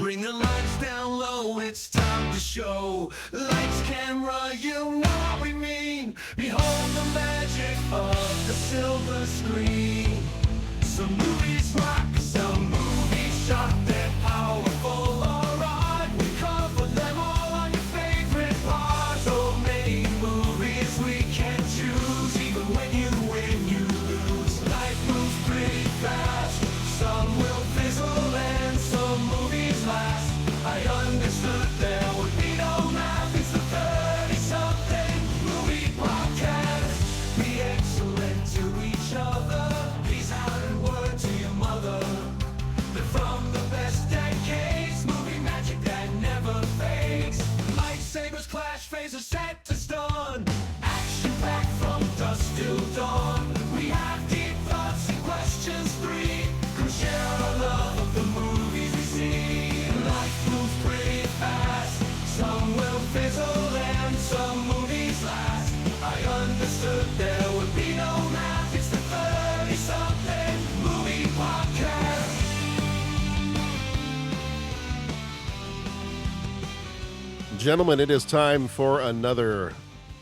Bring the lights down low, it's time to show. Lights, camera, you know what we mean. Behold the magic of the silver screen. Some movies rock, some movies shock, they're powerful, alright. We cover them all on your favorite part. So many movies we can choose, even when you win, you lose. Life moves pretty fast, some will fizzle and some movies last. I understood there would be no math, it's the 30-something movie podcast. Be excellent to each other, peace out and word to your mother. They're from the best decades, movie magic that never fades. Lightsabers clash, phasers set to stun, action packed from dusk till dawn. We have deep thoughts and questions three, come share our love of the movies we see. Life moves pretty fast, some will fizzle and some movies last. I understood there would be no math, it's the 30-something movie podcast. Gentlemen, it is time for another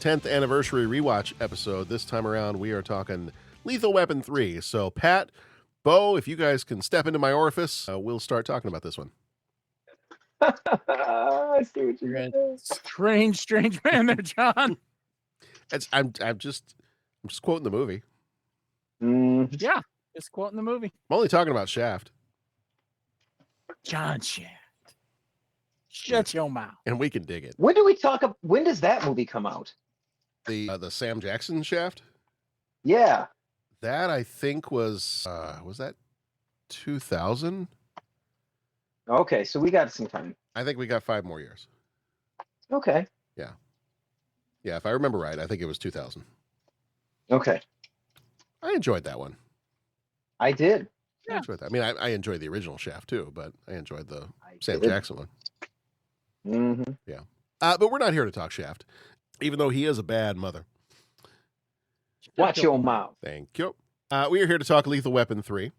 10th anniversary rewatch episode. This time around, we are talking Lethal Weapon 3. So, Pat, Bo, if you guys can step into my orifice, we'll start talking about this one. I see what you're doing. Strange man there, John. I'm just quoting the movie. Yeah, just quoting the movie. I'm only talking about Shaft, John Shaft. Shut your mouth. and we can dig it. When does that movie come out? The Sam Jackson Shaft, Yeah. that I think was that 2000? Okay, so we got some time. I think we got 5 more years. Okay. Yeah, if I remember right, I think it was 2000. Okay. I enjoyed that one. I did. I enjoyed that. I mean, I enjoyed the original Shaft too, but I enjoyed the Sam did. Jackson one. Mm-hmm. But we're not here to talk Shaft, even though he is a bad mother. Watch your mouth. Thank you. We are here to talk Lethal Weapon 3.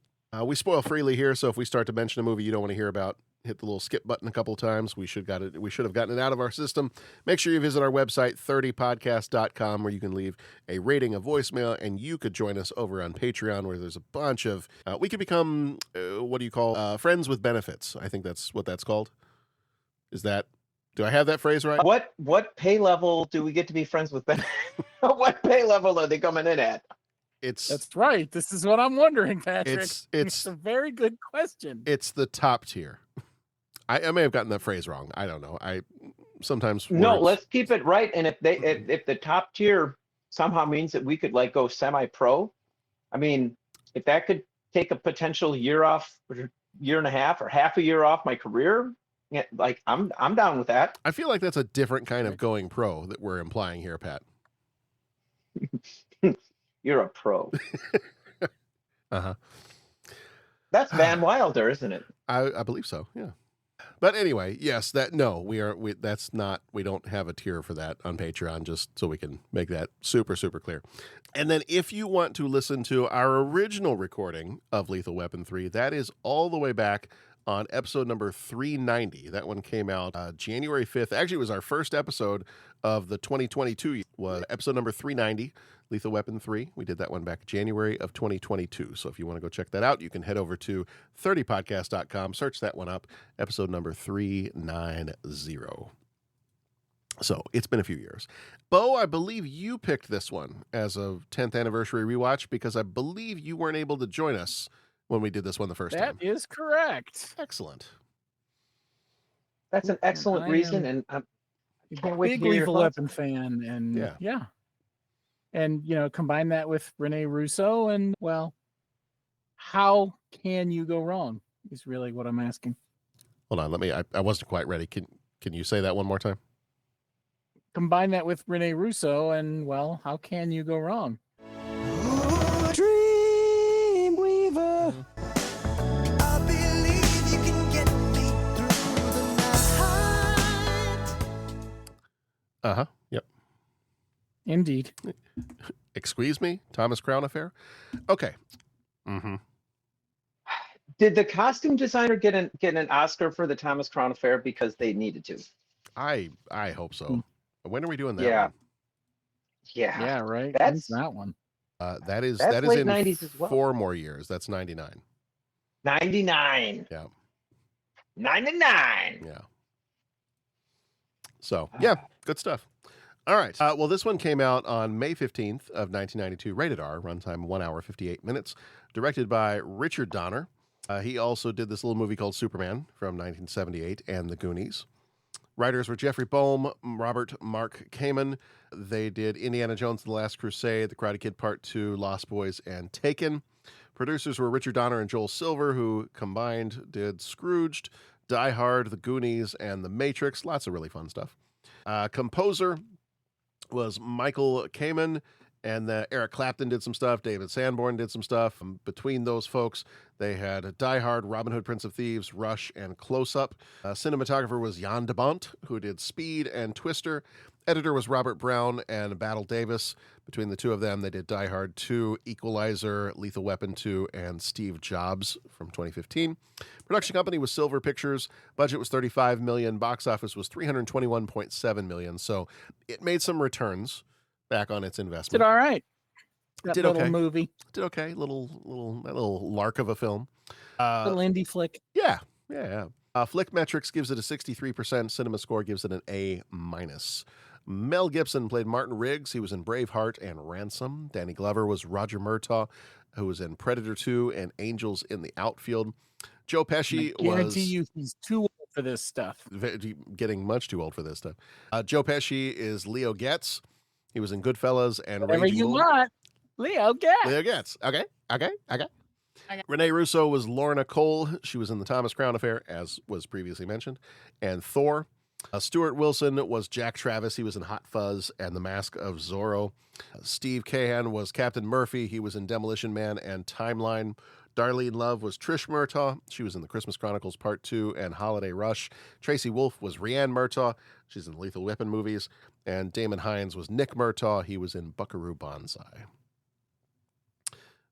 We spoil freely here, so if we start to mention a movie you don't want to hear about, hit the little skip button a couple of times. We should have gotten it out of our system. Make sure you visit our website, 30podcast.com, where you can leave a rating, a voicemail, and you could join us over on Patreon, where there's a bunch of, we could become, friends with benefits. I think that's what that's called. Do I have that phrase right? What pay level do we get to be friends with them? What pay level are they coming in at? That's right. This is what I'm wondering, Patrick. It's a very good question. It's the top tier. I may have gotten that phrase wrong. I don't know. No, let's keep it right. And if the top tier somehow means that we could like go semi-pro, I mean, if that could take a potential year off, or year and a half, or half a year off my career, yeah, like I'm down with that. I feel like that's a different kind of going pro that we're implying here, Pat. You're a pro. Uh-huh. That's Van Wilder, isn't it? I believe so, yeah. But anyway, yes, we don't have a tier for that on Patreon, just so we can make that super, super clear. And then if you want to listen to our original recording of Lethal Weapon 3, that is all the way back on episode number 390. That one came out January 5th. Actually, it was our first episode of the 2022, was episode number 390. Lethal Weapon 3. We did that one back January of 2022. So if you want to go check that out, you can head over to 30podcast.com, search that one up, episode number 390. So it's been a few years. Bo, I believe you picked this one as a 10th anniversary rewatch because I believe you weren't able to join us when we did this one the first time. That is correct. Excellent. That's an excellent reason, and I can't wait Big to hear your Lethal thoughts. Weapon fan, and Yeah. And combine that with Rene Russo, and well, how can you go wrong? Is really what I'm asking. Hold on, I wasn't quite ready. Can you say that one more time? Combine that with Rene Russo, and well, how can you go wrong? Dreamweaver, I believe you can get me through the night. Uh-huh. Yep. Indeed. Excuse me? Thomas Crown Affair? Okay. Mm-hmm. Did the costume designer get an Oscar for the Thomas Crown Affair because they needed to? I hope so. When are we doing that Yeah. one? Yeah, right. That's that one. That is late in 90s as well. 4 more years. That's 99. 99. Yeah. 99. Yeah. So, yeah, good stuff. All right. Well, this one came out on May 15th of 1992, rated R, runtime 1 hour, 58 minutes, directed by Richard Donner. He also did this little movie called Superman from 1978 and The Goonies. Writers were Jeffrey Boehm, Robert Mark Kamen. They did Indiana Jones and the Last Crusade, The Karate Kid Part 2, Lost Boys, and Taken. Producers were Richard Donner and Joel Silver, who combined did Scrooged, Die Hard, The Goonies, and The Matrix. Lots of really fun stuff. Composer was Michael Kamen, and Eric Clapton did some stuff. David Sanborn did some stuff. Between those folks, they had Die Hard, Robin Hood, Prince of Thieves, Rush, and Close Up. Cinematographer was Jan de Bont, who did Speed and Twister. Editor was Robert Brown and Battle Davis. Between the two of them, they did Die Hard 2, Equalizer, Lethal Weapon 2, and Steve Jobs from 2015. Production company was Silver Pictures. Budget was $35 million. Box office was $321.7 million. So it made some returns back on its investment. Did all right. That Did little okay. movie. Did okay. Little lark of a film. Little indie flick. Yeah. Flick Metrics gives it a 63%. Cinema Score gives it an A-. Mel Gibson played Martin Riggs. He was in Braveheart and Ransom. Danny Glover was Roger Murtaugh, who was in Predator 2 and Angels in the Outfield. Joe Pesci I guarantee you he's too old for this stuff. Getting much too old for this stuff. Joe Pesci is Leo Getz. He was in Goodfellas and Whatever Raging you Bull. want, Leo Getz. Leo Getz. Okay. Rene Russo was Lorna Cole. She was in the Thomas Crown Affair, as was previously mentioned, and Thor. Stuart Wilson was Jack Travis. He was in Hot Fuzz and The Mask of Zorro. Steve Cahan was Captain Murphy. He was in Demolition Man and Timeline. Darlene Love was Trish Murtaugh. She was in The Christmas Chronicles Part 2 and Holiday Rush. Tracy Wolf was Rhiann Murtaugh. She's in the Lethal Weapon movies. And Damon Hines was Nick Murtaugh. He was in Buckaroo Banzai.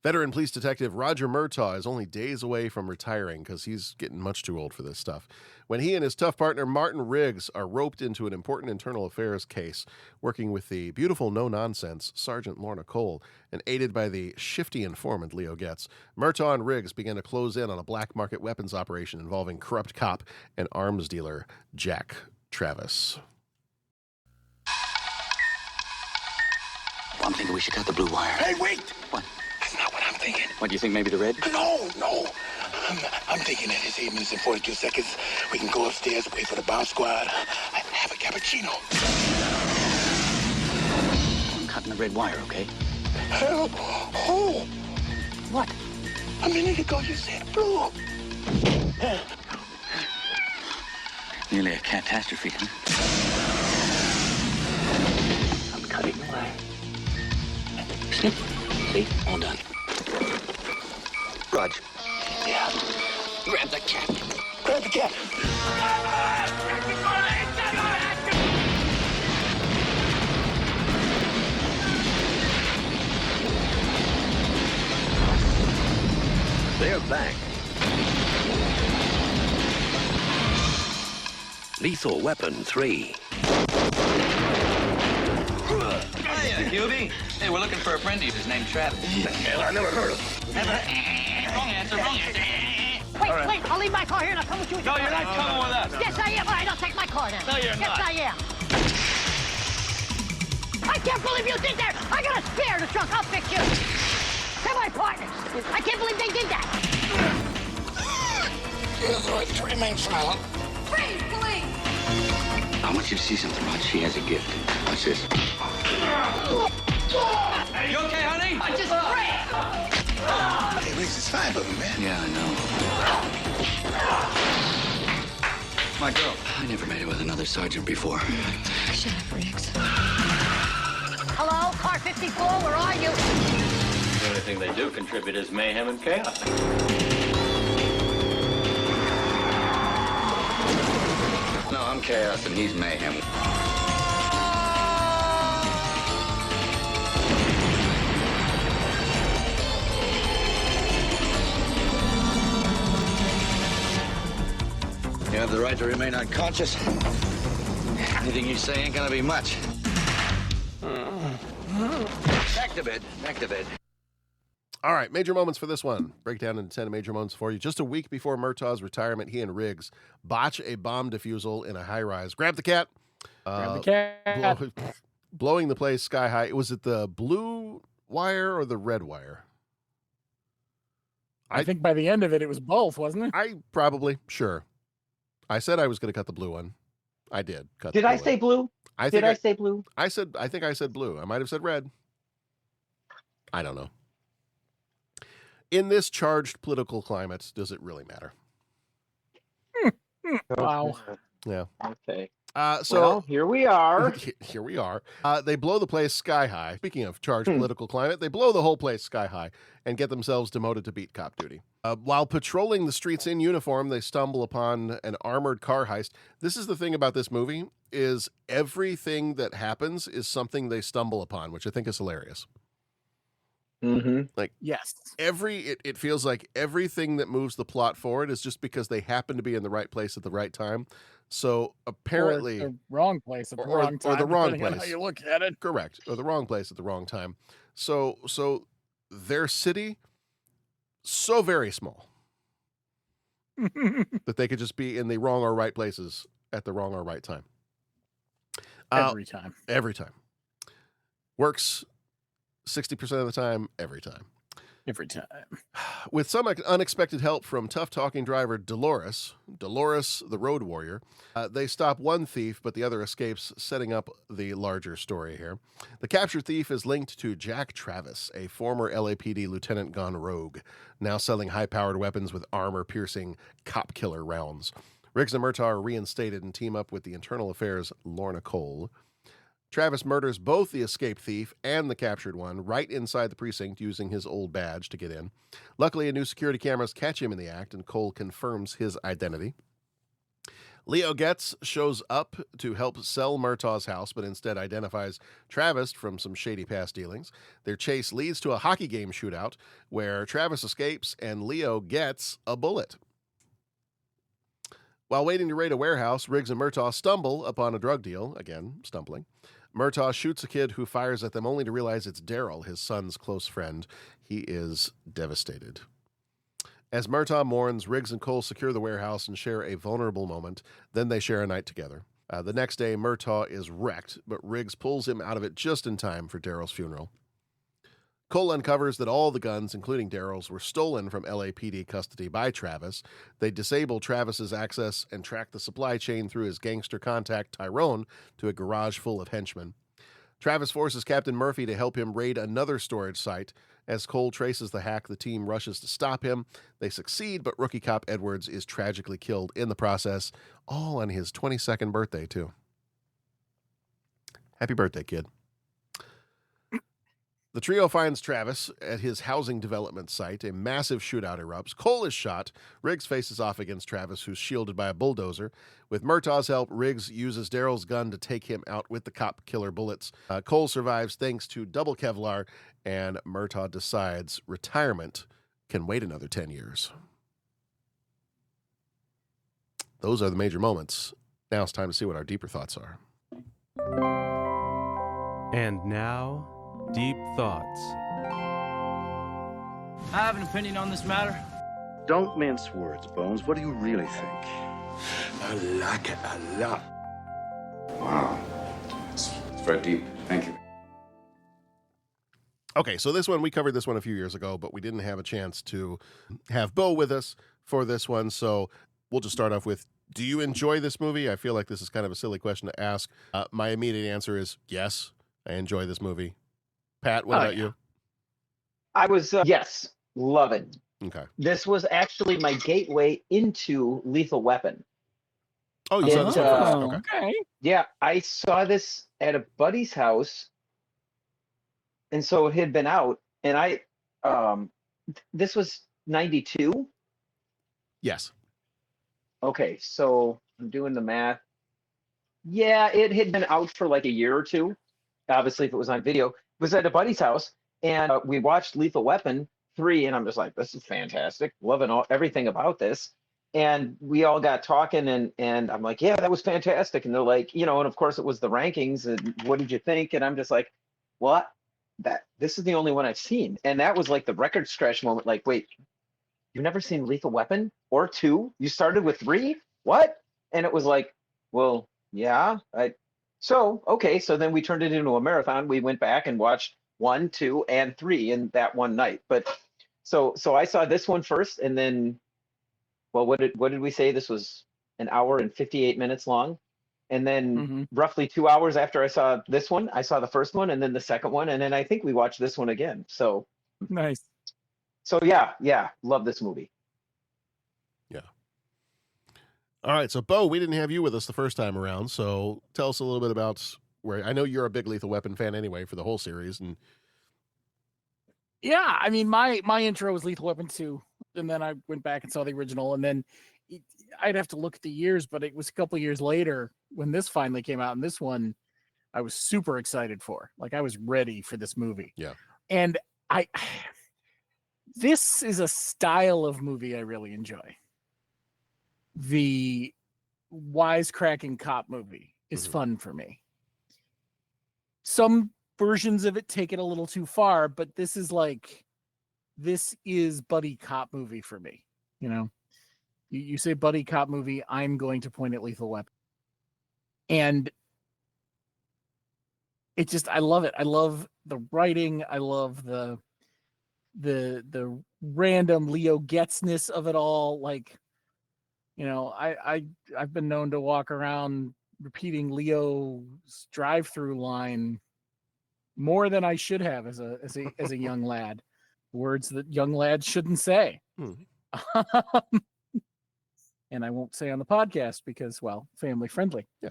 Veteran police detective Roger Murtaugh is only days away from retiring because he's getting much too old for this stuff. When he and his tough partner Martin Riggs are roped into an important internal affairs case, working with the beautiful no-nonsense Sergeant Lorna Cole and aided by the shifty informant Leo Getz, Murtaugh and Riggs begin to close in on a black market weapons operation involving corrupt cop and arms dealer Jack Travis. I'm thinking we should cut the blue wire. Hey, wait! What? That's not what I'm thinking. What, do you think maybe the red? No. I'm thinking that it's 8 minutes and 42 seconds. We can go upstairs, wait for the bomb squad, have a cappuccino. I'm cutting the red wire, okay? Help! Oh! What? A minute ago you said blue. Nearly a catastrophe, huh? I'm cutting the wire. Snip. See? All done. Rog. Yeah. Grab the cat. Grab the cat. They're back. Lethal Weapon 3. Hiya, Hubie. Hey, we're looking for a friend of yours. His name's Travis. Hell, I never heard of him. Wrong answer. Wait, I'll leave my car here and I'll come with you. No, you're not coming with us. Yes, I am. All right, I'll take my car then. No, you're yes, not. I am. I can't believe you did that. I got a spare in the trunk. I'll fix you. They're my partners. I can't believe they did that. Here's our 3 main file. Freeze, police. I want you to see something, Rog. She has a gift. Watch this. Hey, you okay, honey? I just ran. Hey, Riggs, it's 5 of them, man. Yeah, I know. My girl. I never made it with another sergeant before. Shut up, Riggs. Hello, car 54, where are you? The only thing they do contribute is mayhem and chaos. No, I'm chaos and he's mayhem. You have the right to remain unconscious. Anything you say ain't gonna be much. Back to bed. Back to bed. All right, major moments for this one. Break down into 10 major moments for you. Just a week before Murtaugh's retirement, he and Riggs botch a bomb defusal in a high-rise. Grab the cat. Grab the cat. Blowing the place sky high. Was it the blue wire or the red wire? I think by the end of it, it was both, wasn't it? Sure. I said I was going to cut the blue one. I did. Did I say blue? Did I say blue? I think I said blue. I might have said red. I don't know. In this charged political climate, does it really matter? Wow. Yeah. Okay. So well, here we are. Here we are. They blow the place sky high. Speaking of charged political climate, they blow the whole place sky high and get themselves demoted to beat cop duty. While patrolling the streets in uniform, they stumble upon an armored car heist. This is the thing about this movie, is everything that happens is something they stumble upon, which I think is hilarious. Mm-hmm. Like, yes, it feels like everything that moves the plot forward is just because they happen to be in the right place at the right time. So apparently, or the wrong place at the wrong time, or the wrong depending on place. how you look at it. Correct, or the wrong place at the wrong time. So their city, so very small that they could just be in the wrong or right places at the wrong or right time. Every time. Every time. Works 60% of the time, every time. Every time. With some unexpected help from tough-talking driver Dolores, the road warrior, they stop one thief, but the other escapes, setting up the larger story here. The captured thief is linked to Jack Travis, a former LAPD lieutenant gone rogue, now selling high-powered weapons with armor-piercing cop-killer rounds. Riggs and Murtaugh are reinstated and team up with the Internal Affairs Lorna Cole. Travis murders both the escaped thief and the captured one right inside the precinct using his old badge to get in. Luckily, new security cameras catch him in the act, and Cole confirms his identity. Leo Getz shows up to help sell Murtaugh's house, but instead identifies Travis from some shady past dealings. Their chase leads to a hockey game shootout where Travis escapes and Leo gets a bullet. While waiting to raid a warehouse, Riggs and Murtaugh stumble upon a drug deal, again, stumbling. Murtaugh shoots a kid who fires at them only to realize it's Daryl, his son's close friend. He is devastated. As Murtaugh mourns, Riggs and Cole secure the warehouse and share a vulnerable moment. Then they share a night together. The next day, Murtaugh is wrecked, but Riggs pulls him out of it just in time for Daryl's funeral. Cole uncovers that all the guns, including Daryl's, were stolen from LAPD custody by Travis. They disable Travis's access and track the supply chain through his gangster contact, Tyrone, to a garage full of henchmen. Travis forces Captain Murphy to help him raid another storage site. As Cole traces the hack, the team rushes to stop him. They succeed, but rookie cop Edwards is tragically killed in the process, all on his 22nd birthday, too. Happy birthday, kid. The trio finds Travis at his housing development site. A massive shootout erupts. Cole is shot. Riggs faces off against Travis, who's shielded by a bulldozer. With Murtaugh's help, Riggs uses Daryl's gun to take him out with the cop killer bullets. Cole survives thanks to double Kevlar, and Murtaugh decides retirement can wait another 10 years. Those are the major moments. Now it's time to see what our deeper thoughts are. And now, Deep Thoughts. I have an opinion on this matter. Don't mince words, Bones. What do you really think? I like it a lot. Wow. It's very deep. Thank you. Okay, so this one, we covered this one a few years ago, but we didn't have a chance to have Bo with us for this one, so we'll just start off with, do you enjoy this movie? I feel like this is kind of a silly question to ask. My immediate answer is yes, I enjoy this movie. Pat, what about you? I was, yes, love it. Okay. This was actually my gateway into Lethal Weapon. Oh, you saw this one first? Okay. Yeah, I saw this at a buddy's house, and so it had been out, and I, this was 92? Yes. Okay, so I'm doing the math. Yeah, it had been out for like a year or two. Obviously, if it was on video. It was at a buddy's house, and we watched Lethal Weapon 3, and I'm just like, this is fantastic. Loving everything about this. And we all got talking, and I'm like, yeah, that was fantastic. And they're like, and of course it was the rankings, and what did you think? And I'm just like, what? This is the only one I've seen. And that was like the record scratch moment. Like, wait, you've never seen Lethal Weapon or 2? You started with 3? What? And it was like, well, yeah. Okay. So then we turned it into a marathon. We went back and watched 1, 2, and 3 in that one night. But so I saw this one first, and then, well, what did we say? This was an hour and 58 minutes long. And then roughly 2 hours after I saw this one, I saw the first one, and then the second one, and then I think we watched this one again. So nice. So yeah, love this movie. Yeah. All right, so Bo, we didn't have you with us the first time around, so tell us a little bit about where I know you're a big Lethal Weapon fan anyway for the whole series, and yeah, I mean my intro was Lethal Weapon 2, and then I went back and saw the original, and then I'd have to look at the years, but it was a couple years later when this finally came out, and this one I was super excited for. Like, I was ready for this movie. Yeah. And this is a style of movie I really enjoy. The wisecracking cop movie is fun for me. Some versions of it take it a little too far, but this is buddy cop movie for me. You say buddy cop movie, I'm going to point at Lethal Weapon. And it just, I love it. I love the writing. I love the random Leo Getz-ness of it all. Like, I've been known to walk around repeating Leo's drive-through line more than I should have as a young lad. Words that young lads shouldn't say. And I won't say on the podcast because, well, family friendly. Yeah.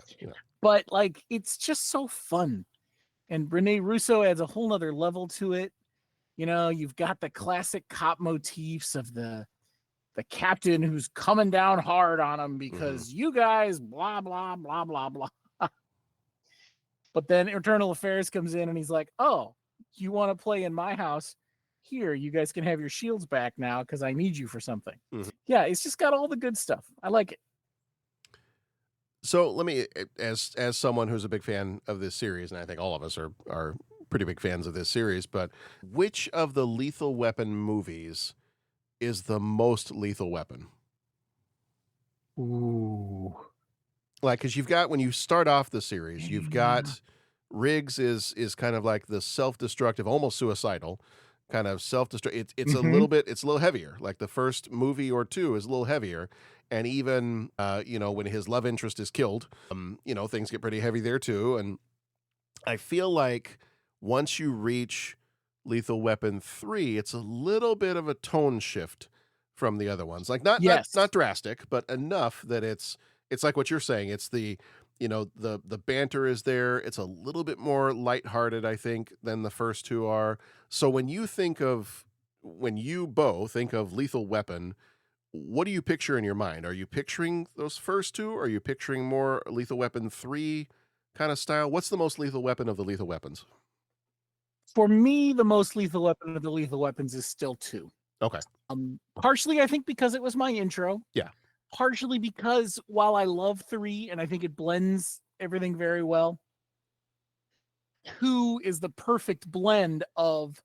But like, it's just so fun. And Rene Russo adds a whole nother level to it. You've got the classic cop motifs of the captain who's coming down hard on him because you guys blah, blah, blah, blah, blah. But then Internal Affairs comes in and he's like, oh, you want to play in my house? Here, you guys can have your shields back now because I need you for something. Yeah, it's just got all the good stuff. I like it. So let me, as someone who's a big fan of this series, and I think all of us are pretty big fans of this series, but which of the Lethal Weapon movies is the most Lethal Weapon? Ooh. Like, because you've got, when you start off the series, you've got Riggs is kind of like the self-destructive, almost suicidal kind of self-destruct. It's a little heavier. Like the first movie or two is a little heavier. And even, when his love interest is killed, things get pretty heavy there too. And I feel like once you reach Lethal Weapon 3, it's a little bit of a tone shift from the other ones. Like not drastic, but enough that it's like what you're saying. It's the banter is there. It's a little bit more lighthearted, I think, than the first two are. So when you both think of Lethal Weapon, what do you picture in your mind? Are you picturing those first two? Or are you picturing more Lethal Weapon 3 kind of style? What's the most Lethal Weapon of the Lethal Weapons? For me, the most Lethal Weapon of the Lethal Weapons is still 2. Okay. Partially, I think, because it was my intro. Yeah. Partially because while I love 3 and I think it blends everything very well, 2 is the perfect blend of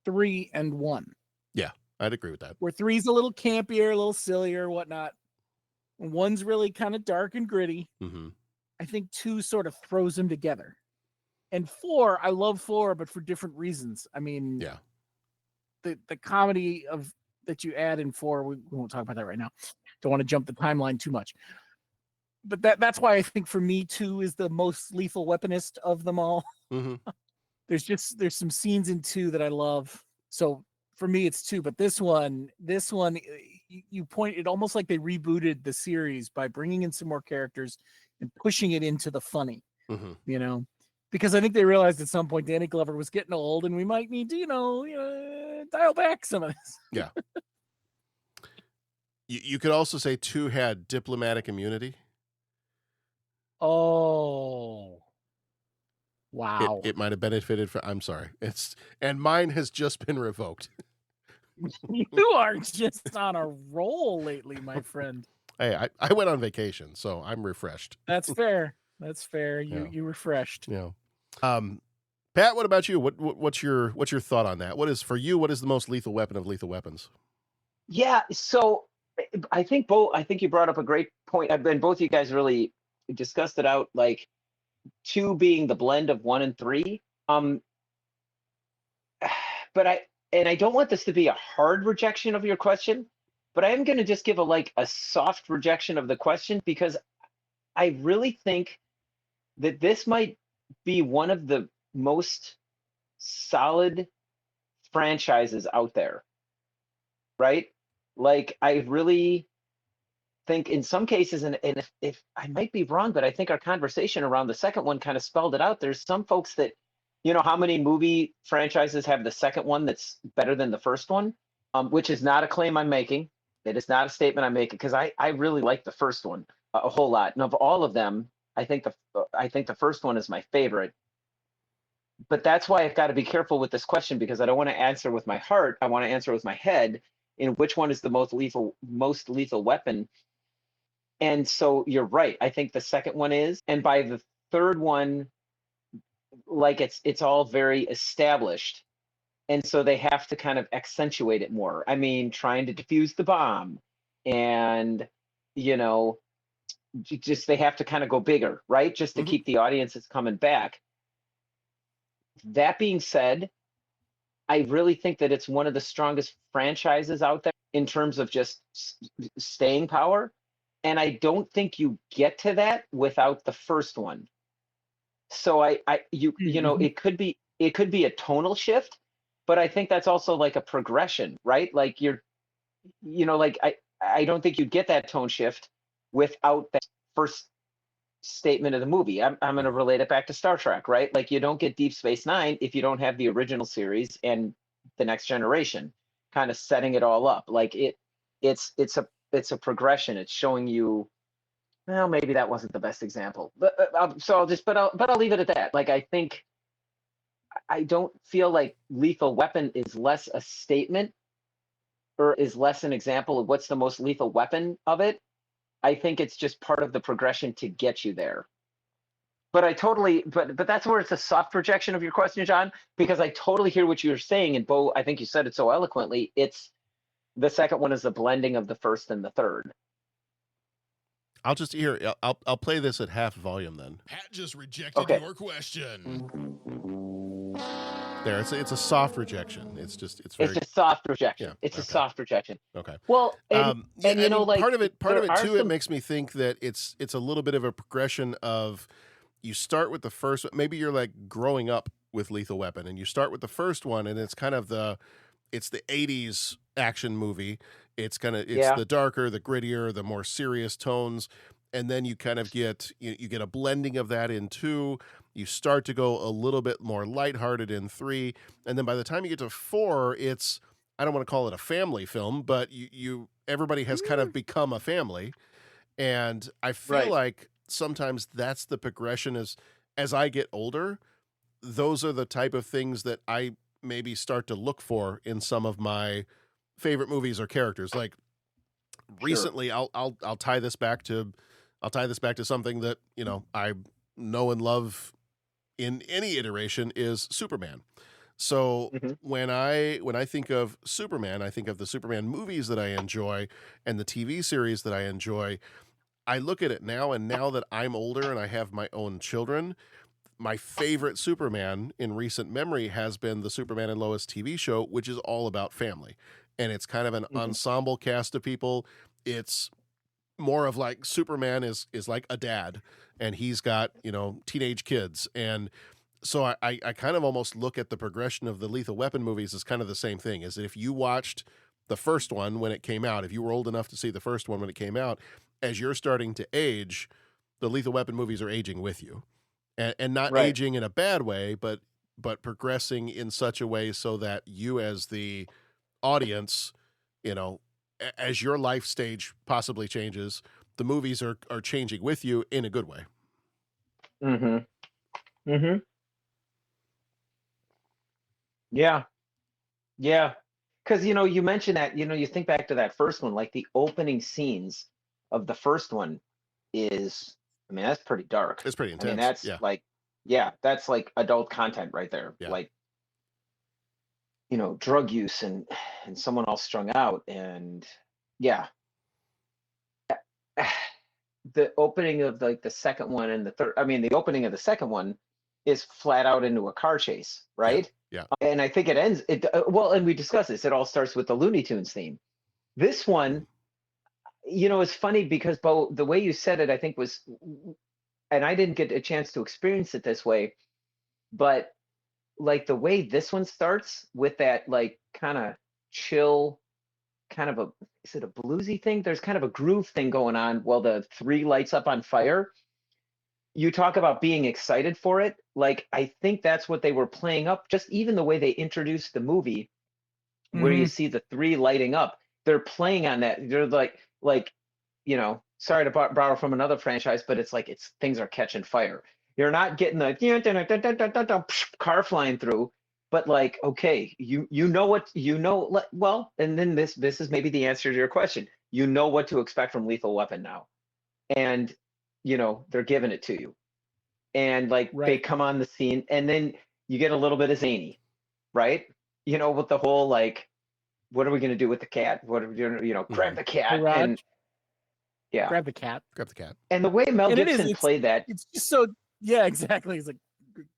3 and 1. Yeah, I'd agree with that. Where 3's a little campier, a little sillier, whatnot. And 1's really kind of dark and gritty. I think 2 sort of throws them together. And 4, I love 4, but for different reasons. I mean, yeah, the comedy that you add in 4, we won't talk about that right now. Don't want to jump the timeline too much. But that's why I think for me 2 is the most Lethal Weaponist of them all. There's some scenes in 2 that I love. So for me it's 2, but this one you point it almost like they rebooted the series by bringing in some more characters and pushing it into the funny. Because I think they realized at some point Danny Glover was getting old and we might need to, dial back some of this. Yeah. You could also say 2 had diplomatic immunity. Oh. Wow. It might have benefited I'm sorry. And mine has just been revoked. You are just on a roll lately, my friend. Hey, I went on vacation, so I'm refreshed. That's fair. That's fair. You refreshed. Yeah. Pat, what about you? What's your thought on that? What is the most lethal weapon of lethal weapons? Yeah, so I think you brought up a great point. And both of you guys really discussed it out, like 2 being the blend of 1 and 3. But I don't want this to be a hard rejection of your question, but I am going to just give a soft rejection of the question, because I really think that this might be one of the most solid franchises out there, right? Like, I really think in some cases, and if I might be wrong, but I think our conversation around the second one kind of spelled it out. There's some folks that, how many movie franchises have the second one that's better than the first one, which is not a claim I'm making. It is not a statement I'm making, because I really like the first one a whole lot. And of all of them, I think the first one is my favorite. But that's why I've got to be careful with this question, because I don't want to answer with my heart. I want to answer with my head in which one is the most lethal weapon. And so you're right. I think the second one is, and by the third one, like it's all very established. And so they have to kind of accentuate it more. I mean, trying to defuse the bomb, and, just they have to kind of go bigger, right? Just to keep the audiences coming back. That being said, I really think that it's one of the strongest franchises out there in terms of just staying power. And I don't think you get to that without the first one. So it could be a tonal shift, but I think that's also like a progression, right? Like I don't think you'd get that tone shift without that first statement of the movie. I'm going to relate it back to Star Trek, right? Like, you don't get Deep Space Nine if you don't have the original series and the Next Generation kind of setting it all up. Like, it's a progression. It's showing you. Well, maybe that wasn't the best example, but I'll leave it at that. Like, I don't feel like Lethal Weapon is less a statement or is less an example of what's the most lethal weapon of it. I think it's just part of the progression to get you there. But but that's where it's a soft rejection of your question, John, because I totally hear what you're saying. And Bo, I think you said it so eloquently. It's the second one is the blending of the first and the third. I'll just I'll play this at half volume then. Pat just rejected your question. There, it's a soft rejection. It's a soft rejection. Yeah, a soft rejection. Okay. Well, part of it too, it makes me think that it's a little bit of a progression of, you start with the first, maybe you're like growing up with Lethal Weapon, and you start with the first one, and it's kind of it's the 80s action movie. It's the darker, the grittier, the more serious tones. And then you kind of get a blending of that in 2. You start to go a little bit more lighthearted in 3. And then by the time you get to 4, it's, I don't want to call it a family film, but everybody has kind of become a family. And I feel like sometimes that's the progression as I get older. Those are the type of things that I maybe start to look for in some of my favorite movies or characters. Like, recently, I'll tie this back to something that I know and love in any iteration is Superman. So when I think of Superman, I think of the Superman movies that I enjoy and the TV series that I enjoy. I look at it now, and now that I'm older and I have my own children, my favorite Superman in recent memory has been the Superman and Lois TV show, which is all about family. And it's kind of an ensemble cast of people. It's more of like Superman is like a dad, and he's got, teenage kids. And so I kind of almost look at the progression of the Lethal Weapon movies as kind of the same thing. Is that if you watched the first one when it came out, if you were old enough to see the first one when it came out, as you're starting to age, the Lethal Weapon movies are aging with you. And not aging in a bad way, but progressing in such a way so that you as the audience, as your life stage possibly changes, the movies are changing with you in a good way. Yeah. because you mentioned that you think back to that first one, like the opening scenes of the first one is, I mean, that's pretty dark. It's pretty intense. I mean, that's like, yeah, that's like adult content right there. Yeah. Like, drug use and someone all strung out, and yeah. The opening of like the second one and the third, I mean, the opening of the second one is flat out into a car chase, right? Yeah. And I think it ends, well, and we discussed this, it all starts with the Looney Tunes theme. This one, it's funny because, Bo, the way you said it, I think was, and I didn't get a chance to experience it this way, but like the way this one starts with that like kind of chill, kind of is it a bluesy thing? There's kind of a groove thing going on while the 3 lights up on fire. You talk about being excited for it. Like, I think that's what they were playing up. Just even the way they introduced the movie, where you see the 3 lighting up, they're playing on that. They're like, sorry to borrow from another franchise, but it's like things are catching fire. You're not getting the car flying through, but like, okay, well, and then this is maybe the answer to your question. You know what to expect from Lethal Weapon now, and they're giving it to you, and like they come on the scene, and then you get a little bit of zany, right? With the whole like, what are we going to do with the cat? What are we doing? Grab the cat, and yeah, grab the cat. And the way Mel Gibson played that, it's just so, yeah, exactly. He's like,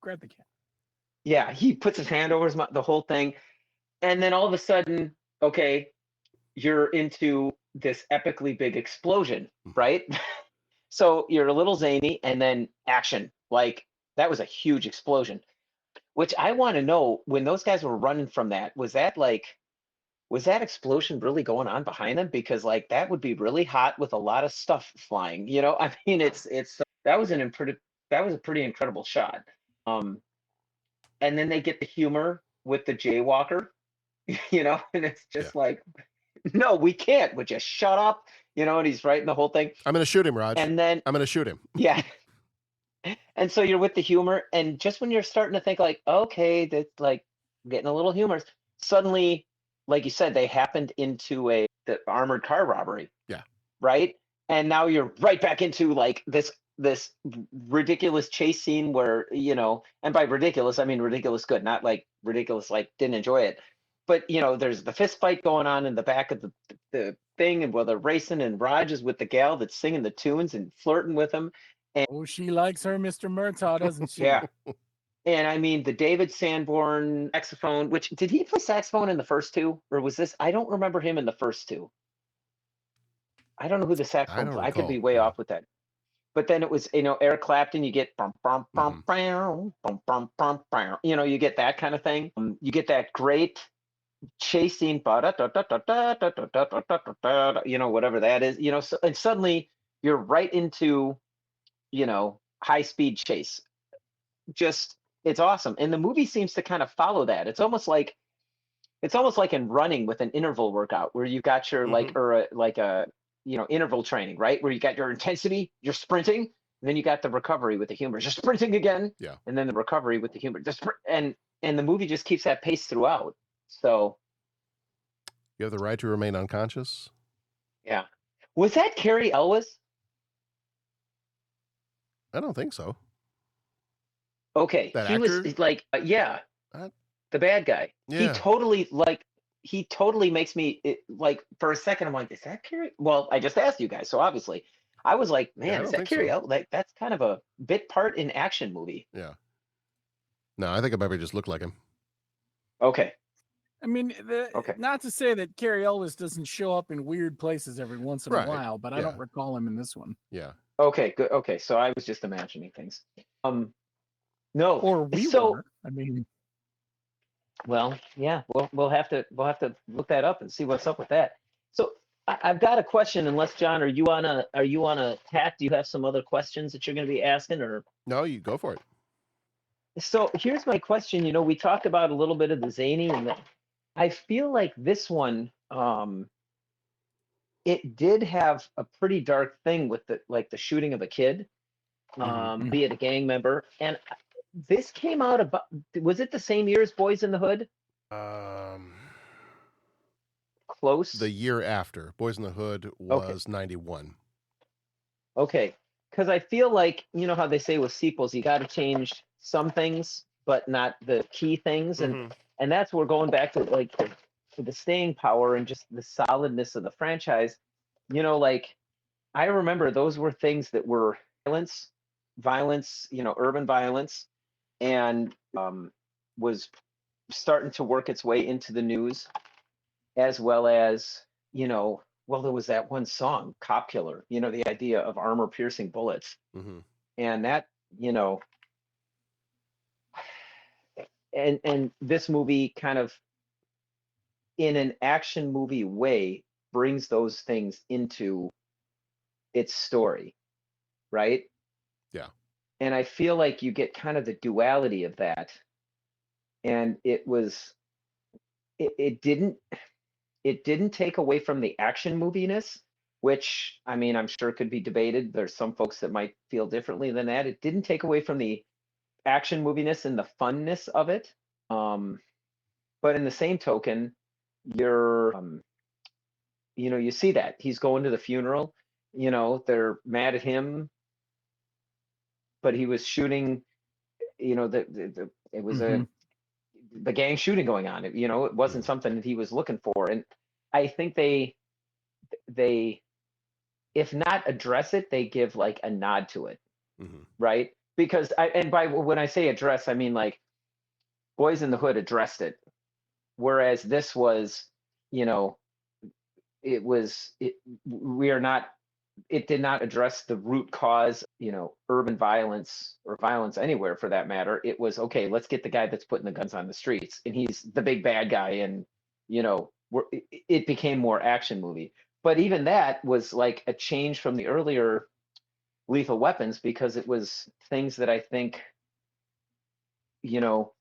grab the cat. Yeah, he puts his hand over his mouth, the whole thing, and then all of a sudden, okay, you're into this epically big explosion, right? So you're a little zany, and then action. Like, that was a huge explosion, which I want to know, when those guys were running from that, was that explosion really going on behind them? Because like that would be really hot with a lot of stuff flying. I mean, that was a pretty incredible shot. And then they get the humor with the jaywalker, and it's just like, no, we can't. Would you shut up? And he's writing the whole thing. I'm going to shoot him, Raj. And then I'm going to shoot him. Yeah. And so you're with the humor, and just when you're starting to think like, okay, that's like getting a little humorous, suddenly, like you said, they happened into the armored car robbery. Yeah. Right. And now you're right back into like this ridiculous chase scene where, and by ridiculous, I mean ridiculous good, not like ridiculous, like didn't enjoy it. But, there's the fist fight going on in the back of the thing, and while they're racing, and Raj is with the gal that's singing the tunes and flirting with him. And, she likes her, Mr. Murtaugh, doesn't she? Yeah. And I mean, the David Sanborn saxophone, which, did he play saxophone in the first 2? Or was this, I don't remember him in the first 2. I don't know who the saxophone played. I could be way off with that. But then it was, Eric Clapton, you get bum, bum, bum, bum, bum, bum, bum, bum, you get that kind of thing. You get that great chase scene, whatever that is, so, and suddenly you're right into, high speed chase. Just, it's awesome. And the movie seems to kind of follow that. It's almost like in running with an interval workout where you got your interval training, right? Where you got your intensity, you're sprinting, and then you got the recovery with the humor. You're sprinting again, yeah, and then the recovery with the humor. And the movie just keeps that pace throughout. So you have the right to remain unconscious. Yeah. Was that Cary Elwes? I don't think so. Okay, that he actor? Was like, the bad guy. Yeah. He totally makes me like, for a second I'm like, is that Cary? Well, I just asked you guys, so obviously I was like, man, is that Cary Elwes? Like, that's kind of a bit part in action movie. Yeah. No, I think it maybe just looked like him. Okay. I mean, not to say that Cary Elwes doesn't show up in weird places every once in a while, but I don't recall him in this one. Yeah. Okay, good. Okay, so I was just imagining things. No. Or we were. I mean, well, yeah, we'll have to look that up and see what's up with that. So I've got a question. Unless, John, are you on a tack? Do you have some other questions that you're going to be asking, or? No, you go for it. So here's my question. We talked about a little bit of the zany, and I feel like this one, it did have a pretty dark thing with the shooting of a kid, be it a gang member. And this came out about, was it the same year as Boys in the Hood? close? The year after. Boys in the Hood was 91. Okay. Because I feel like, you know how they say with sequels, you got to change some things, but not the key things. And that's where going back to like the staying power and just the solidness of the franchise. You know, like I remember those were things that were violence, you know, urban violence, and was starting to work its way into the news, as well as, you know, well, there was that one song, Cop Killer, you know, the idea of armor piercing bullets. And that, you know, and this movie kind of, in an action movie way, brings those things into its story, right? Yeah. And I feel like you get kind of the duality of that. And it didn't take away from the action moviness, which, I mean, I'm sure could be debated. There's some folks that might feel differently than that. It didn't take away from the action moviness and the funness of it. But in the same token, you're, you know, you see that he's going to the funeral, you know, they're mad at him, but he was shooting, you know, it was the gang shooting going on. You know, it wasn't something that he was looking for. And I think they, if not address it, they give like a nod to it, right? Because when I say address, I mean like Boys in the Hood addressed it, whereas this was, you know, it did not address the root cause, you know, urban violence or violence anywhere for that matter. It was, okay, let's get the guy that's putting the guns on the streets, and he's the big bad guy, and, you know, it became more action movie. But even that was like a change from the earlier Lethal Weapons, because it was things that I think, you know,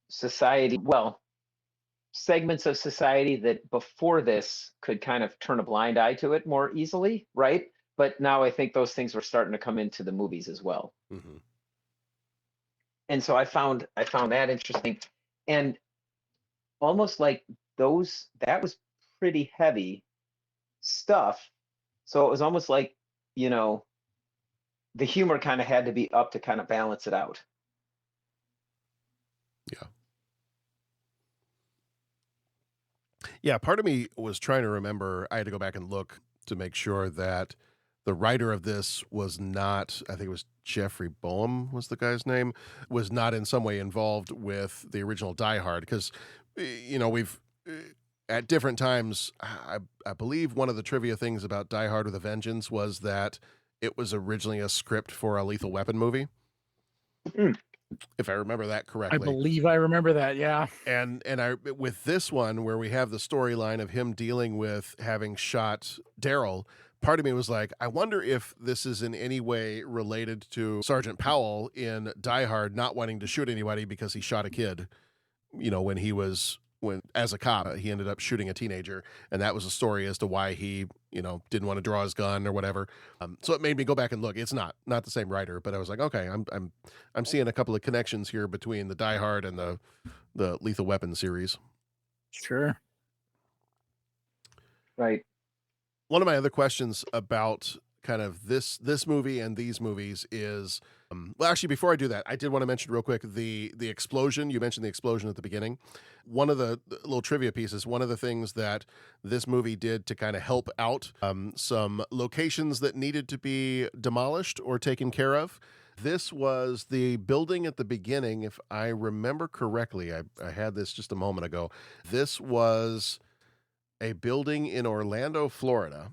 segments of society that before this could kind of turn a blind eye to it more easily, right? But now I think those things were starting to come into the movies as well. And so I found that interesting, and almost like that was pretty heavy stuff. So it was almost like, you know, the humor kind of had to be up to kind of balance it out. Yeah, part of me was trying to remember. I had to go back and look to make sure that the writer of this was not, I think it was Jeffrey Boehm was the guy's name, was not in some way involved with the original Die Hard. Because, you know, we've, at different times, I believe one of the trivia things about Die Hard with a Vengeance was that it was originally a script for a Lethal Weapon movie. If I remember that correctly. I believe I remember that, yeah. And with this one, where we have the storyline of him dealing with having shot Daryl, part of me was like, I wonder if this is in any way related to Sergeant Powell in Die Hard not wanting to shoot anybody because he shot a kid, you know, when as a cop, he ended up shooting a teenager, and that was a story as to why he, you know, didn't want to draw his gun or whatever. So it made me go back and look. It's not the same writer, but I was like, okay, I'm seeing a couple of connections here between the Die Hard and the Lethal Weapon series. Sure. Right. One of my other questions about kind of this movie and these movies is, well, actually, before I do that, I did want to mention real quick the explosion. You mentioned the explosion at the beginning. One of the little trivia pieces, one of the things that this movie did to kind of help out some locations that needed to be demolished or taken care of. This was the building at the beginning, if I remember correctly. I had this just a moment ago. This was a building in Orlando, Florida,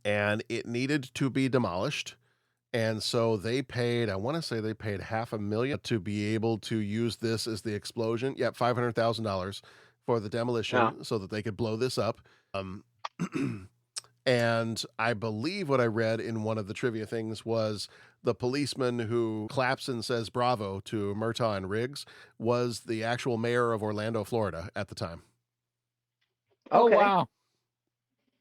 and it needed to be demolished. And so they paid, I want to say they paid $500,000 to be able to use this as the explosion. Yeah, $500,000 for the demolition so that they could blow this up. And I believe what I read in one of the trivia things was the policeman who claps and says bravo to Murtaugh and Riggs was the actual mayor of Orlando, Florida at the time. Oh, wow.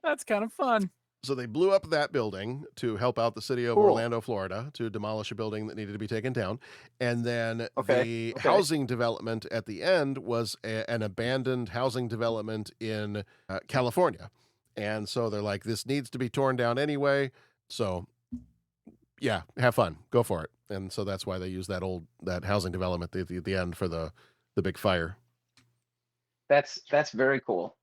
That's kind of fun. So they blew up that building to help out the city of Orlando, Florida, to demolish a building that needed to be taken down. And then the housing development at the end was an abandoned housing development in California. And so they're like, this needs to be torn down anyway. So yeah, have fun. Go for it. And so that's why they use that housing development at the end for the big fire. That's very cool.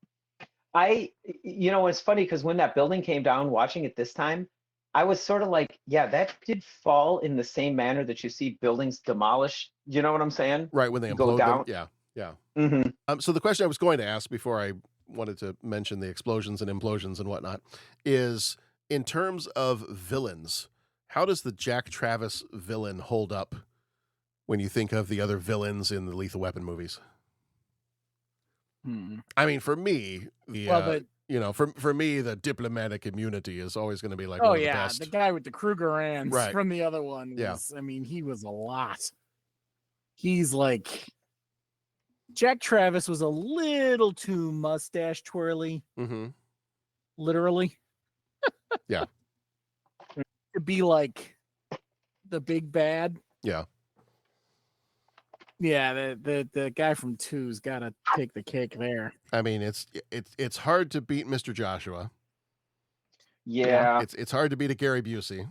It's funny because when that building came down, watching it this time, I was sort of like, yeah, that did fall in the same manner that you see buildings demolished. You know what I'm saying? Right, when they implode them. Yeah. Mm-hmm. So the question I was going to ask before I wanted to mention the explosions and implosions and whatnot is, in terms of villains, how does the Jack Travis villain hold up when you think of the other villains in the Lethal Weapon movies? I mean, for me, for me, the diplomatic immunity is always going to be like one of the best. The guy with the Kruger ants Right. from the other one was, I mean, he was a lot. He's like, Jack Travis was a little too mustache twirly. Mm-hmm. Literally. Yeah. To be like the big bad. Yeah. Yeah, the guy from 2's got to take the cake there. I mean, it's hard to beat Mr. Joshua. Yeah. It's hard to beat a Gary Busey.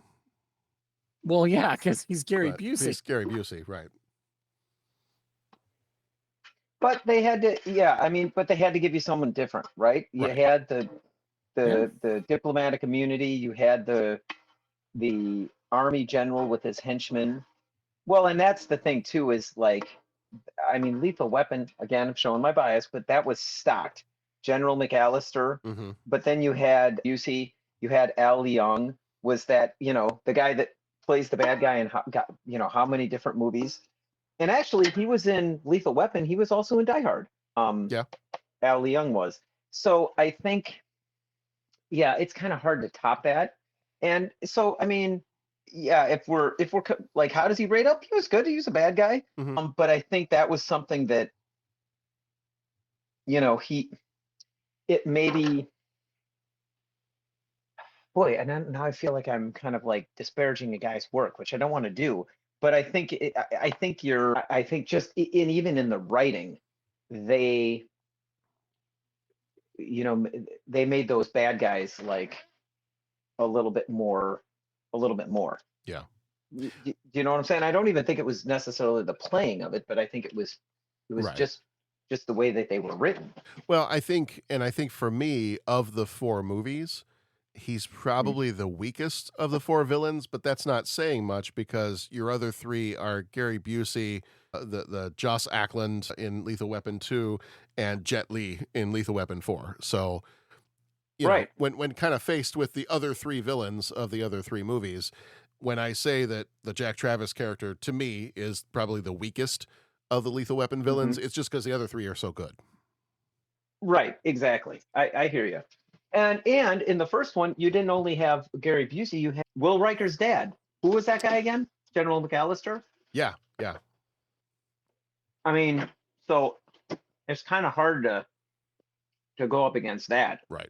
Well, yeah, because he's Gary Busey. He's Gary Busey, right. But they had to, but they had to give you someone different, right? You had the diplomatic immunity. You had the army general with his henchmen. Well, and that's the thing too, is like, I mean, Lethal Weapon, again, I'm showing my bias, but that was stocked. General McAllister, but then you had Busey, you had Al Young, was that, the guy that plays the bad guy in how many different movies. And actually, he was in Lethal Weapon. He was also in Die Hard. Al Young was. So I think, it's kind of hard to top that. And so, I mean, if we're like, how does he rate up? He was good. He was a bad guy. But I think that was something that, it maybe, boy, and now I feel like I'm kind of like disparaging a guy's work, which I don't want to do. But I think just even in the writing, they made those bad guys like a little bit more. Yeah. You know what I'm saying? I don't even think it was necessarily the playing of it, but I think it was Right. just the way that they were written. Well, I think for me, of the 4 movies, he's probably the weakest of the 4 villains, but that's not saying much because your other 3 are Gary Busey, the Joss Ackland in Lethal Weapon 2, and Jet Li in Lethal Weapon 4. So, you know, when kind of faced with the other 3 villains of the other 3 movies, when I say that the Jack Travis character, to me, is probably the weakest of the Lethal Weapon villains, it's just because the other 3 are so good. Right, exactly. I hear you. And in the first one, you didn't only have Gary Busey, you had Will Riker's dad. Who was that guy again? General McAllister? Yeah. I mean, so it's kind of hard to go up against that. Right.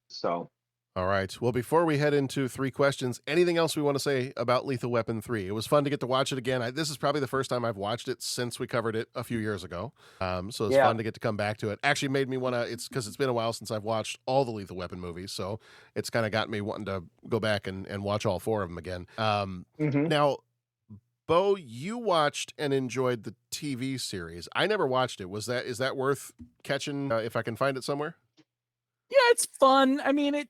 So. All right. Well, before we head into 3 questions, anything else we want to say about Lethal Weapon 3? It was fun to get to watch it again. This is probably the first time I've watched it since we covered it a few years ago. So it's fun to get to come back to it. Actually made me want to, it's because it's been a while since I've watched all the Lethal Weapon movies. So it's kind of got me wanting to go back and watch all 4 of them again. Now, Bo, you watched and enjoyed the TV series. I never watched it. Is that worth catching if I can find it somewhere? Yeah, it's fun. I mean, it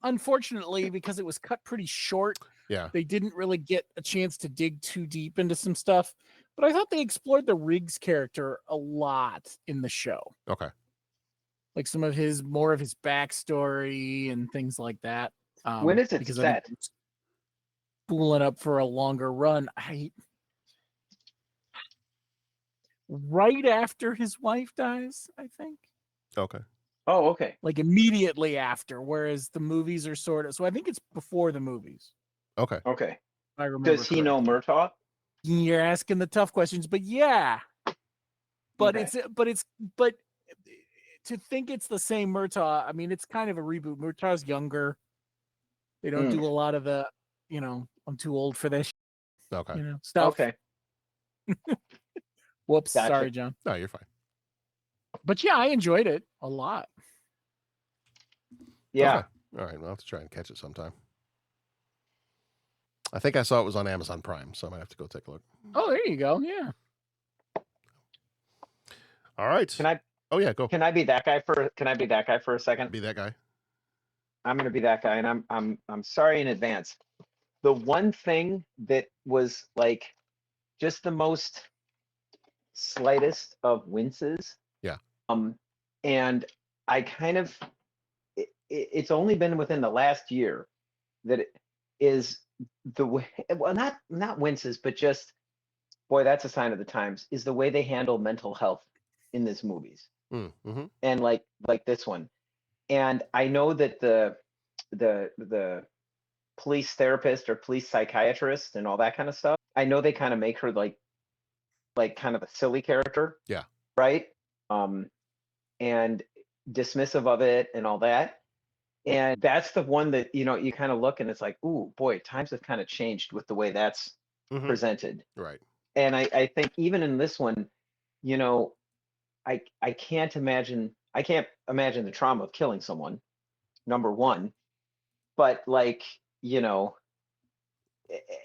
unfortunately, because it was cut pretty short, they didn't really get a chance to dig too deep into some stuff. But I thought they explored the Riggs character a lot in the show. Okay. Like more of his backstory and things like that. When is it set? Spooling up for a longer run. Right after his wife dies, I think. Okay. Oh, okay. Like immediately after, whereas the movies are sort of. So I think it's before the movies. Okay. I remember. Does he know Murtaugh? You're asking the tough questions, but yeah. But to think it's the same Murtaugh, I mean, it's kind of a reboot. Murtaugh's younger. They don't do a lot of the, I'm too old for this, Okay. stuff. Okay. Whoops. Gotcha. Sorry, John. No, you're fine. But yeah, I enjoyed it a lot. Yeah. Okay. All right. We'll have to try and catch it sometime. I think I saw it was on Amazon Prime, so I might have to go take a look. Oh, there you go. Yeah. All right. Can I? Oh yeah, go. Can I be that guy for? Can I be that guy for a second? Be that guy. I'm gonna be that guy, and I'm sorry in advance. The one thing that was like just the most slightest of winces. Yeah. And I kind of it's only been within the last year that it is the way, well, not winces, but just, boy, that's a sign of the times, is the way they handle mental health in these movies. Mm-hmm. And like this one. And I know that the police therapist or police psychiatrist and all that kind of stuff, I know they kind of make her like kind of a silly character. Yeah. Right. And dismissive of it and all that. And that's the one that, you kind of look and it's like, ooh, boy, times have kind of changed with the way that's presented. Right. And I think even in this one, I can't imagine the trauma of killing someone, number one. But and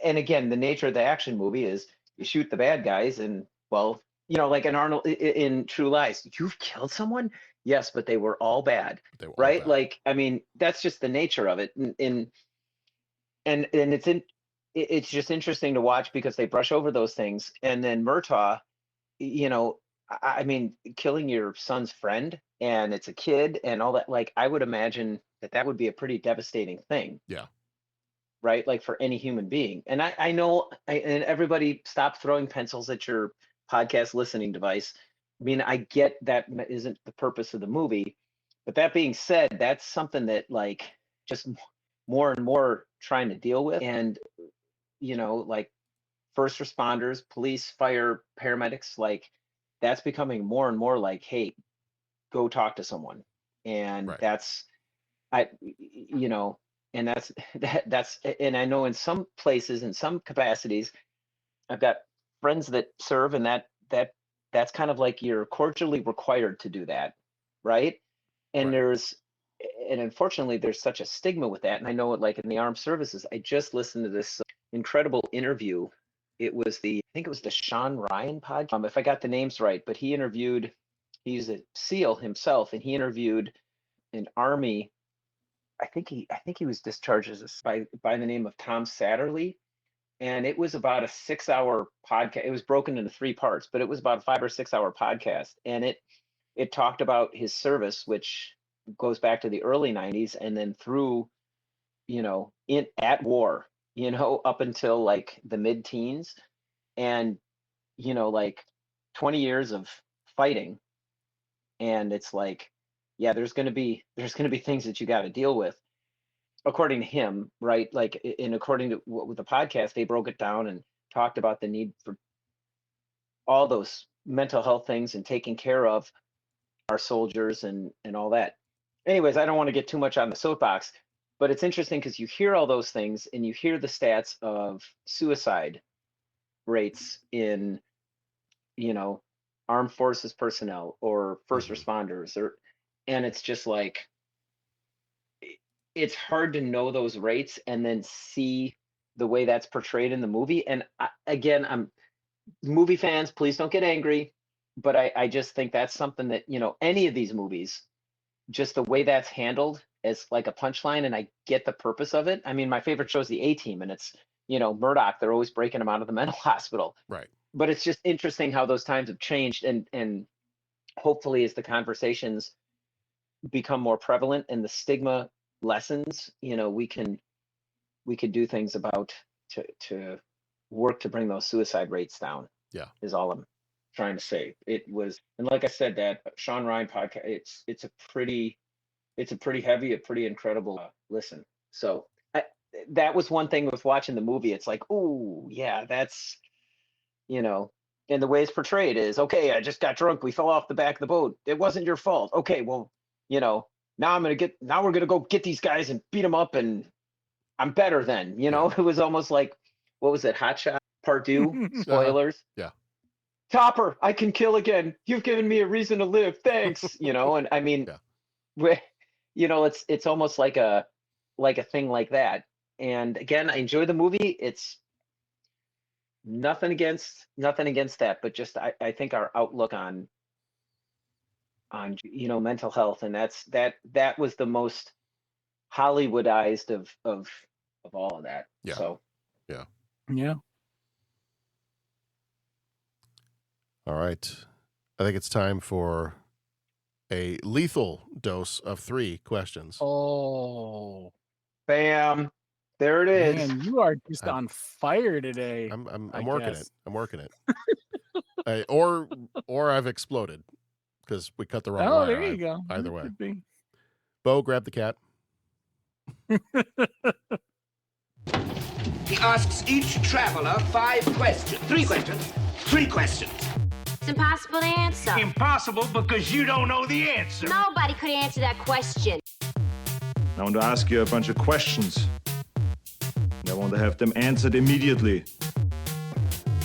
again, the nature of the action movie is you shoot the bad guys and, well, like in Arnold in True Lies, you've killed someone? Yes, but they were all bad. They were all right? bad. Like, I mean, that's just the nature of it. And it's just interesting to watch because they brush over those things. And then Murtaugh, I mean, killing your son's friend and it's a kid and all that, like, I would imagine that would be a pretty devastating thing. Yeah. Right? Like for any human being. And I know, and everybody stop throwing pencils at your podcast listening device. I mean, I get that isn't the purpose of the movie, but that being said, that's something that like just more and more trying to deal with. And, like first responders, police, fire, paramedics, like that's becoming more and more like, hey, go talk to someone. And that's, and that's, and I know in some places, in some capacities, I've got friends that serve, and that's kind of like you're cordially required to do that, right? And and unfortunately, there's such a stigma with that. And I know it, like in the armed services. I just listened to this incredible interview. I think it was the Sean Ryan podcast. If I got the names right, but he's a SEAL himself, and he interviewed an Army. I think he was discharged as by the name of Tom Satterley. And it was about a 6-hour podcast. It was broken into 3 parts, but it was about a 5 or 6 hour podcast. And it talked about his service, which goes back to the early 90s and then through, at war, up until like the mid teens and, like 20 years of fighting. And it's like, yeah, there's going to be things that you got to deal with. According to him, right? Like, and according to with the podcast, they broke it down and talked about the need for all those mental health things and taking care of our soldiers and all that. Anyways, I don't want to get too much on the soapbox, but it's interesting because you hear all those things and you hear the stats of suicide rates in, armed forces personnel or first responders, and it's just like, it's hard to know those rates and then see the way that's portrayed in the movie. And again, I'm movie fans, please don't get angry, but I just think that's something that, any of these movies, just the way that's handled as like a punchline. And I get the purpose of it. I mean, my favorite show is the A-Team, and it's, Murtaugh, they're always breaking him out of the mental hospital. Right. But it's just interesting how those times have changed. And hopefully as the conversations become more prevalent and the stigma lessons, we can do things about to work to bring those suicide rates down. Yeah, is all I'm trying to say. It was, and like I said, that Sean Ryan podcast, it's a pretty heavy, a pretty incredible listen. So that was one thing with watching the movie. It's like, oh yeah, that's, the way it's portrayed is, okay, I just got drunk. We fell off the back of the boat. It wasn't your fault. Okay, well, now we're gonna go get these guys and beat them up, and I'm better then. It was almost like, what was it? Hot Shot Part 2. Spoilers. Yeah. Topper, I can kill again. You've given me a reason to live. Thanks. And I mean, it's almost like a thing like that. And again, I enjoy the movie. It's nothing against that, but just I think our outlook on mental health, and that was the most Hollywoodized of all of that. Yeah. So yeah. All right. I think it's time for a lethal dose of 3 questions. Oh, bam. There it is. Man, you are just on fire today. I'm working it. I'm working it. Or I've exploded because we cut the wrong wire. There you go. Either way. Bo, grab the cat. He asks each traveler 5 questions. 3 questions. 3 questions. It's impossible to answer. Impossible because you don't know the answer. Nobody could answer that question. I want to ask you a bunch of questions. I want to have them answered immediately.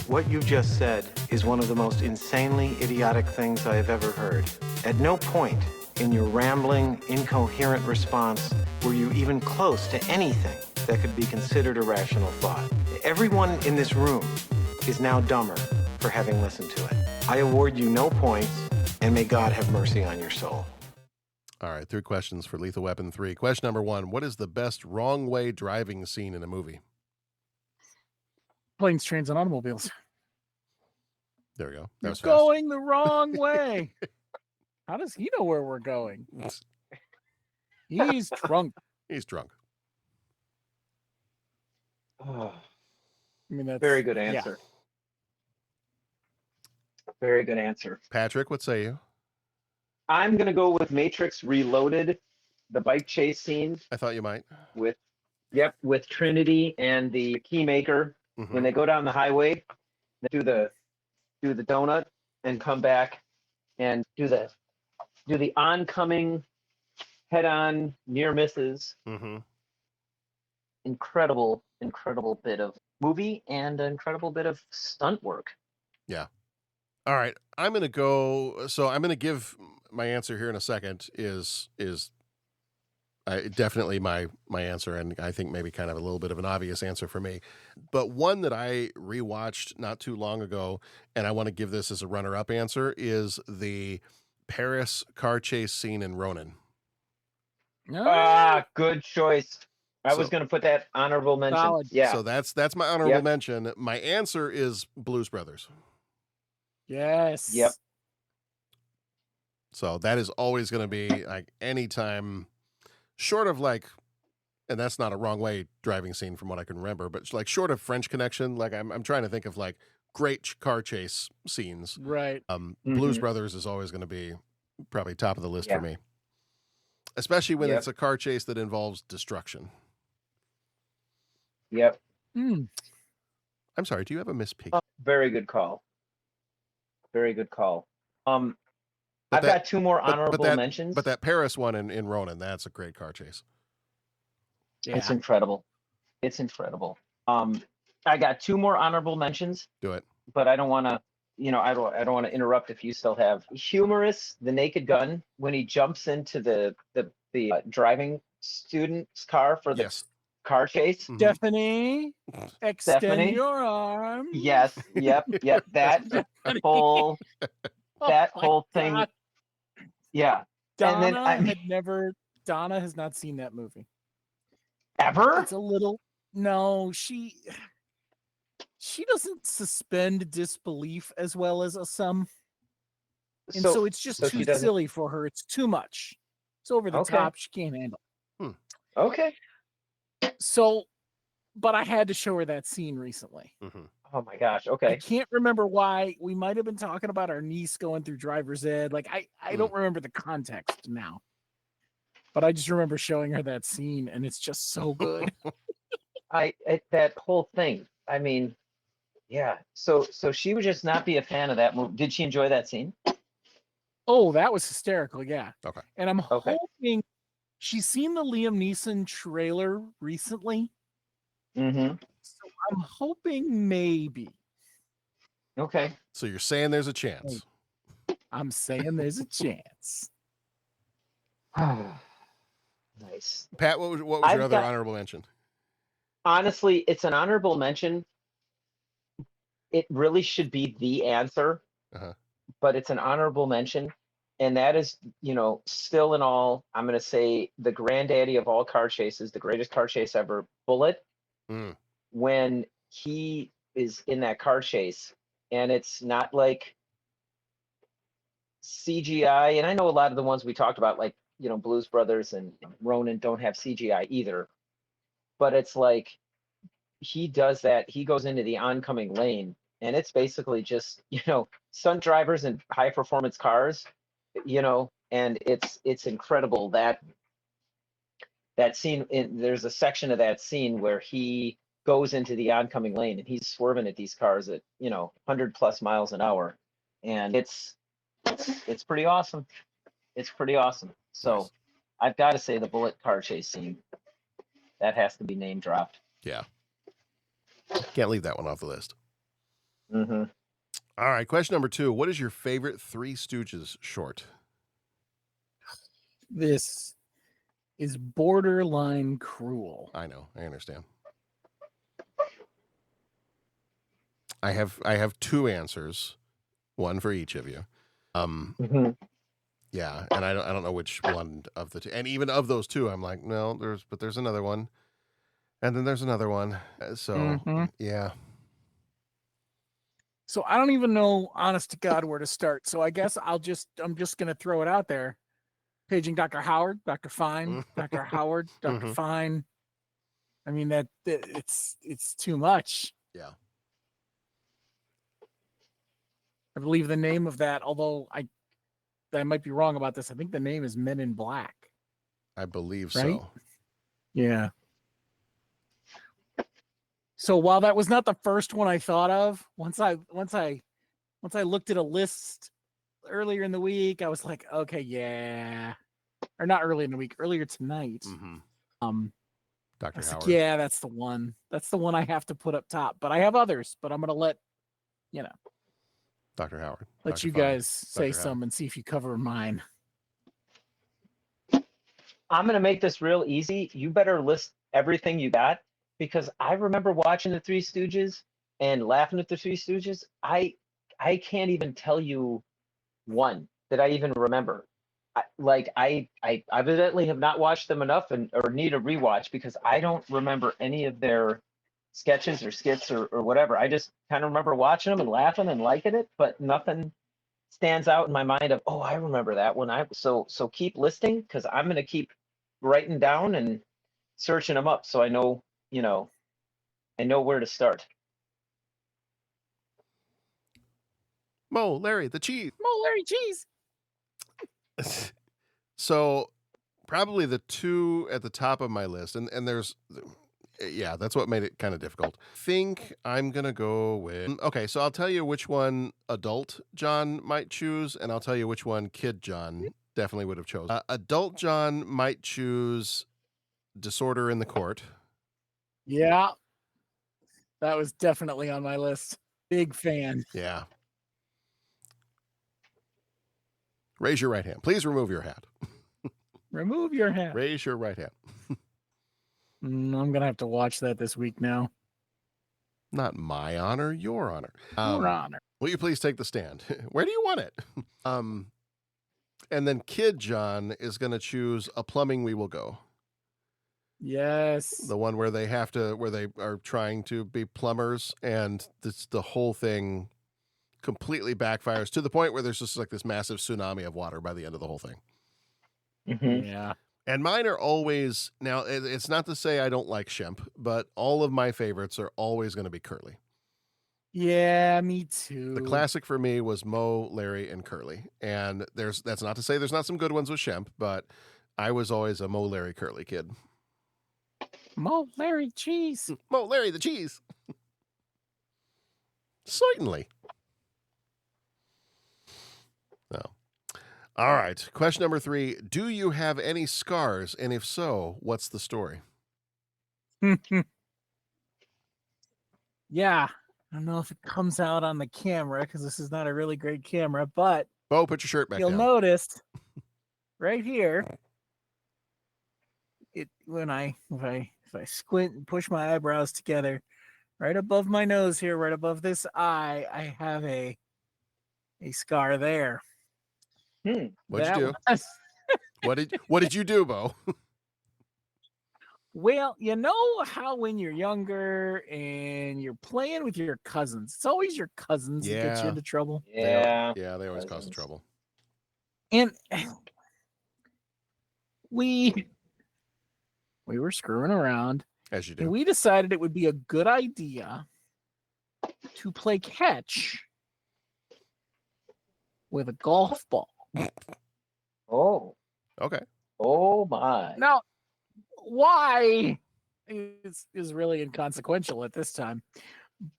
What you just said is one of the most insanely idiotic things I have ever heard. At no point in your rambling, incoherent response were you even close to anything that could be considered a rational thought. Everyone in this room is now dumber for having listened to it. I award you no points, and may God have mercy on your soul. All right, 3 questions for Lethal Weapon 3. Question number 1, what is the best wrong way driving scene in a movie? Planes, trains, and automobiles. There we go. You're going the wrong way. How does he know where we're going? He's drunk. He's drunk. Oh, I mean, that's very good answer. Yeah. Very good answer. Patrick, what say you? I'm going to go with Matrix Reloaded, the bike chase scene. I thought you might. With Trinity and the Keymaker. Mm-hmm. When they go down the highway, they do the donut and come back and do the oncoming head-on near misses. Mm-hmm. Incredible bit of movie and an incredible bit of stunt work. Yeah. All right. I'm going to give my answer here in a second is definitely my answer, and I think maybe kind of a little bit of an obvious answer for me. But one that I rewatched not too long ago, and I want to give this as a runner-up answer, is the Paris car chase scene in Ronin. Good choice. I was going to put that honorable mention. Solid. Yeah. So that's my honorable mention. My answer is Blues Brothers. Yes. Yep. So that is always going to be like anytime short of like, and that's not a wrong way driving scene from what I can remember, but like short of French Connection, like I'm trying to think of like great car chase scenes. Right. Blues Brothers is always going to be probably top of the list for me, especially when it's a car chase that involves destruction. Yep. I'm sorry. Do you have a Miss Piggy? Very good call. Very good call. I've got 2 more honorable mentions. But that Paris one in Ronin, that's a great car chase. Yeah. It's incredible. It's incredible. I got 2 more honorable mentions. Do it. But I don't want to, I don't want to interrupt if you still have. Humorous, the Naked Gun, when he jumps into the driving student's car for the car chase. Stephanie, extend your arm. Yes. Yep. That whole thing. God. Yeah. Donna has not seen that movie. Ever? It's a little, no, she doesn't suspend disbelief as well as some. And so it's just too silly for her. It's too much. It's over the top. She can't handle it. Okay. So, but I had to show her that scene recently. Mm-hmm. Oh my gosh. Okay. I can't remember why. We might have been talking about our niece going through driver's ed. Like I don't remember the context now, but I just remember showing her that scene, and it's just so good. That whole thing. I mean, Yeah. So she would just not be a fan of that movie. Did she enjoy that scene? Oh, that was hysterical. Yeah. Okay. And I'm hoping she's seen the Liam Neeson trailer recently. Mm-hmm. So I'm hoping maybe. Okay. So you're saying there's a chance. I'm saying there's a chance. Nice. Pat, what was your other honorable mention? Honestly, it's an honorable mention. It really should be the answer, but it's an honorable mention. And that is, still in all, I'm going to say the granddaddy of all car chases, the greatest car chase ever, Bullet. When he is in that car chase, and it's not like CGI. And I know a lot of the ones we talked about, like, Blues Brothers and Ronin don't have CGI either. But it's like he does that. He goes into the oncoming lane, and it's basically just, stunt drivers and high performance cars, and it's incredible that scene. There's a section of that scene where he goes into the oncoming lane and he's swerving at these cars at 100+ miles an hour, and it's pretty awesome. It's pretty awesome. So nice. I've got to say the Bullet car chase scene, that has to be name dropped. Yeah. Can't leave that one off the list. Mm-hmm. All right. Question number 2. What is your favorite Three Stooges short? This is borderline cruel. I know. I understand. I have 2 answers, one for each of you. Yeah, and I don't know which one of the 2. And even of those 2, I'm like, no, there's another one. And then there's another one. So, yeah. So I don't even know, honest to God, where to start. So I guess I'm just going to throw it out there. Paging Dr. Howard, Dr. Fine, Dr. Howard, Dr. Fine. I mean, it's too much. Yeah. I believe the name of that, although I might be wrong about this, I think the name is Men in Black. I believe right? so. Yeah. So while that was not the first one I thought of, once I looked at a list earlier in the week, I was like, okay, yeah. Or not early in the week, earlier tonight. Dr. Howard. Like, yeah, that's the one. That's the one I have to put up top. But I have others, but I'm gonna let Dr. Howard. Let Dr. you Fine. guys say Dr. some and see if you cover mine. I'm going to make this real easy. You better list everything you got, because I remember watching the Three Stooges and laughing at the Three Stooges. I can't even tell you one that I even remember. I evidently have not watched them enough or need a rewatch, because I don't remember any of their sketches or skits or whatever. I just kind of remember watching them and laughing and liking it, but nothing stands out in my mind of, oh, I remember that one. So keep listing, because I'm going to keep writing down and searching them up, so I know where to start. Mo, Larry, the cheese. Mo, Larry, cheese. So probably the 2 at the top of my list, and there's, yeah, that's what made it kind of difficult. Think I'm going to go with, okay, so I'll tell you which one adult John might choose, and I'll tell you which one kid John definitely would have chosen. Adult John might choose Disorder in the Court. Yeah. That was definitely on my list. Big fan. Yeah. Raise your right hand. Please remove your hat. Remove your hat. Raise your right hand. I'm going to have to watch that this week now. Not my honor, your honor. Your honor. Will you please take the stand? Where do you want it? And then Kid John is going to choose A Plumbing We Will Go. Yes. The one where they are trying to be plumbers, and the whole thing completely backfires to the point where there's just like this massive tsunami of water by the end of the whole thing. Yeah. And mine are always, now it's not to say I don't like Shemp, but all of my favorites are always going to be Curly. Yeah, me too. The classic for me was Mo, Larry, and Curly. And that's not to say there's not some good ones with Shemp, but I was always a Mo, Larry, Curly kid. Mo, Larry, cheese. Mo, Larry, the cheese. Certainly. No. All right. Question number 3. Do you have any scars? And if so, what's the story? Yeah. I don't know if it comes out on the camera because this is not a really great camera, but Bo, put your shirt back you'll down. notice right here, if I squint and push my eyebrows together, right above my nose here, right above this eye, I have a scar there. What'd you do? What did you do, Bo? Well, you know how when you're younger and you're playing with your cousins, it's always your cousins that get you into trouble. Yeah. They always cause trouble. And we were screwing around. As you do. And we decided it would be a good idea to play catch with a golf ball. Oh. Okay. Oh my. Now, why is really inconsequential at this time.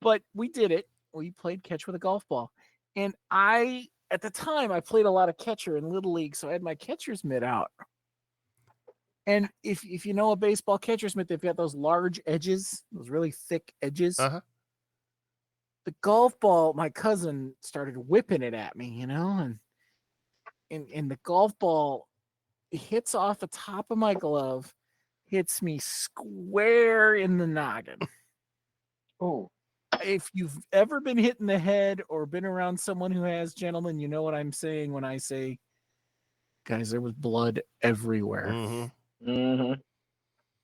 But we did it. We played catch with a golf ball. And at the time, I played a lot of catcher in Little League, so I had my catcher's mitt out. And if you know a baseball catcher's mitt, they've got those large edges, those really thick edges. Uh-huh. The golf ball, my cousin started whipping it at me, and the golf ball hits off the top of my glove, hits me square in the noggin. Oh. If you've ever been hit in the head or been around someone who has, gentlemen, you know what I'm saying when I say, guys, there was blood everywhere. Mm-hmm. Mm-hmm.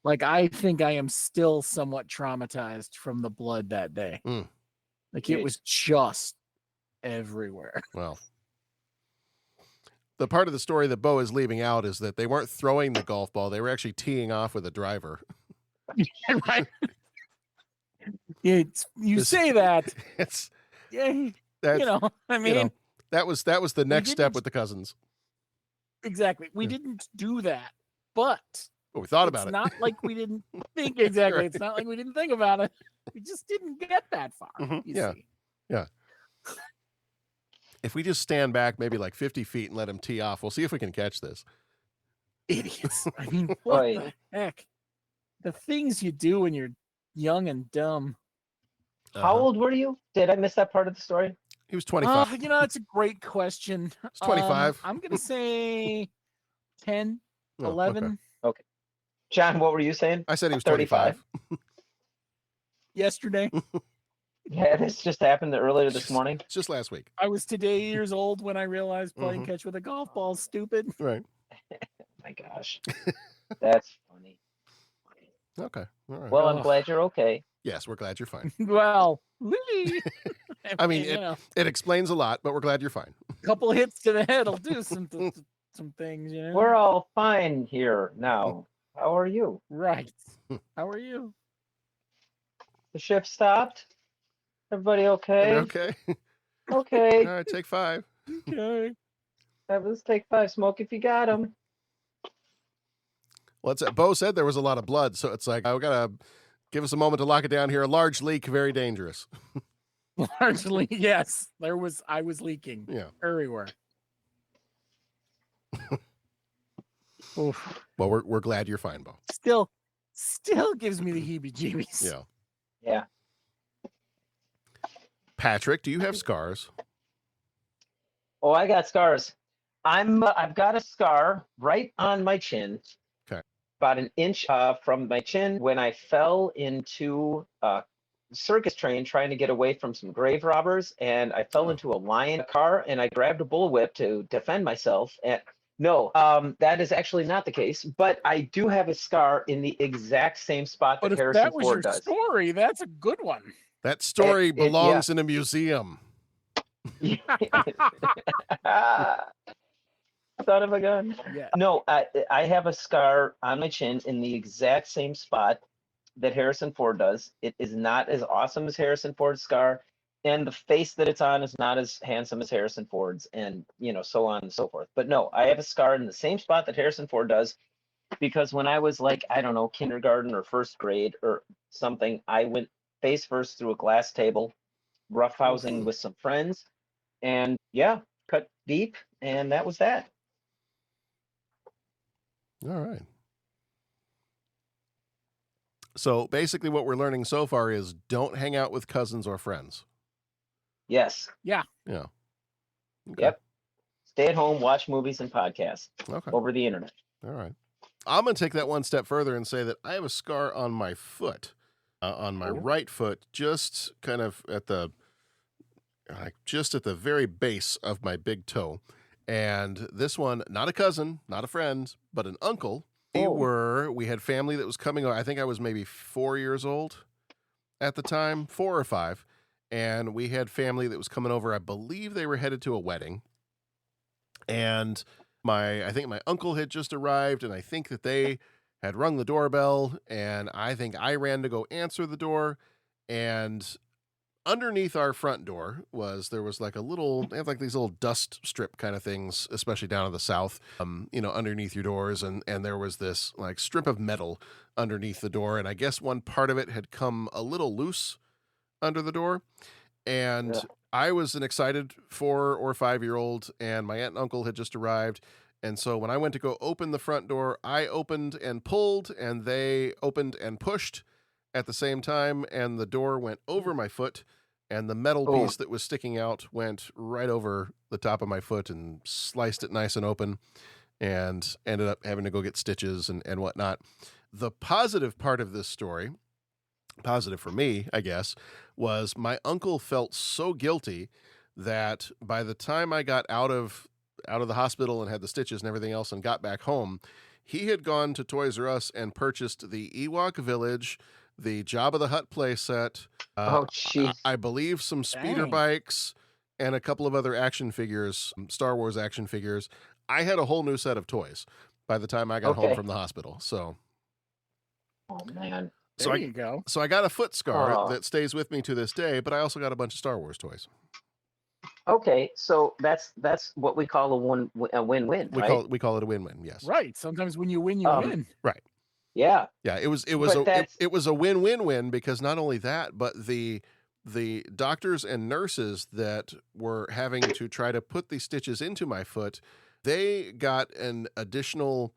Like, I think I am still somewhat traumatized from the blood that day. Like, it was just everywhere. Well, the part of the story that Bo is leaving out is that they weren't throwing the golf ball. They were actually teeing off with a driver. Right? Say that. It's that was the next step with the cousins. Exactly. We didn't do that, but we thought about it. It's not like we didn't think exactly. Right. It's not like we didn't think about it. We just didn't get that far. You see. Yeah. If we just stand back maybe like 50 feet and let him tee off, we'll see if we can catch this. Idiots. I mean, what the heck? The things you do when you're young and dumb. How old were you? Did I miss that part of the story? He was 25. That's a great question. It's 25. I'm going to say 10, 11. Okay. John, what were you saying? I said he was 35. Yesterday. Yeah, this just happened earlier this morning. It's just last week. I was today years old when I realized playing catch with a golf ball is stupid. Right. My gosh. That's funny. Okay. All right. Well, I'm glad you're okay. Yes, we're glad you're fine. Well, I mean, it explains a lot, but we're glad you're fine. A couple hits to the head will do some things, We're all fine here now. How are you? Right. How are you? The ship stopped? Everybody okay? Okay. Okay. All right, take 5. Okay. Let's take 5. Smoke if you got them. Well, Bo said there was a lot of blood, so it's like, I got to give us a moment to lock it down here. A large leak, very dangerous. Largely, yes. I was leaking. Yeah. Everywhere. Oof. Well, we're glad you're fine, Bo. Still gives me the heebie-jeebies. Yeah. Yeah. Patrick, do you have scars? Oh, I got scars. I've got a scar right on my chin. Okay. About an inch from my chin when I fell into a circus train trying to get away from some grave robbers, and I fell into a lion car, and I grabbed a bullwhip to defend myself. And no, that is actually not the case. But I do have a scar in the exact same spot that Harrison Ford does. That was your story. That's a good one. That story belongs in a museum. Son of a gun. Yeah. No, I have a scar on my chin in the exact same spot that Harrison Ford does. It is not as awesome as Harrison Ford's scar, and the face that it's on is not as handsome as Harrison Ford's, and so on and so forth. But no, I have a scar in the same spot that Harrison Ford does, because when I was like, I don't know, kindergarten or first grade or something, I went face first through a glass table roughhousing with some friends, and yeah, cut deep, and that was that. All right. So basically what we're learning so far is don't hang out with cousins or friends. Yes. Yeah. Yeah. Okay. Yep. Stay at home, watch movies and podcasts over the internet. All right. I'm going to take that one step further and say that I have a scar on my foot, on my right foot, just kind of at the very base of my big toe. And this one, not a cousin, not a friend, but an uncle. We had family that was coming over. I think I was maybe 4 years old at the time, 4 or 5. And we had family that was coming over. I believe they were headed to a wedding. And I think my uncle had just arrived, and I think that they had rung the doorbell, and I think I ran to go answer the door. And underneath our front door there was like they have like these little dust strip kind of things, especially down in the South, underneath your doors. And there was this like strip of metal underneath the door. And I guess one part of it had come a little loose under the door. And I was an excited 4 or 5-year-old, and my aunt and uncle had just arrived. And so when I went to go open the front door, I opened and pulled, and they opened and pushed at the same time, and the door went over my foot, and the metal piece that was sticking out went right over the top of my foot and sliced it nice and open, and ended up having to go get stitches and whatnot. The positive part of this story, positive for me, I guess, was my uncle felt so guilty that by the time I got out of the hospital and had the stitches and everything else and got back home, he had gone to Toys R Us and purchased the Ewok Village, the Jabba the Hutt playset, I believe some speeder bikes, and a couple of other action figures, Star Wars action figures. I had a whole new set of toys by the time I got home from the hospital. So, oh man, there you go. So I got a foot scar that stays with me to this day, but I also got a bunch of Star Wars toys. Okay, so that's what we call a win-win. We call it a win-win. Yes. Right. Sometimes when you win, you win. Right. Yeah. Yeah. It was a win-win-win because not only that, but the doctors and nurses that were having to try to put these stitches into my foot, they got an additional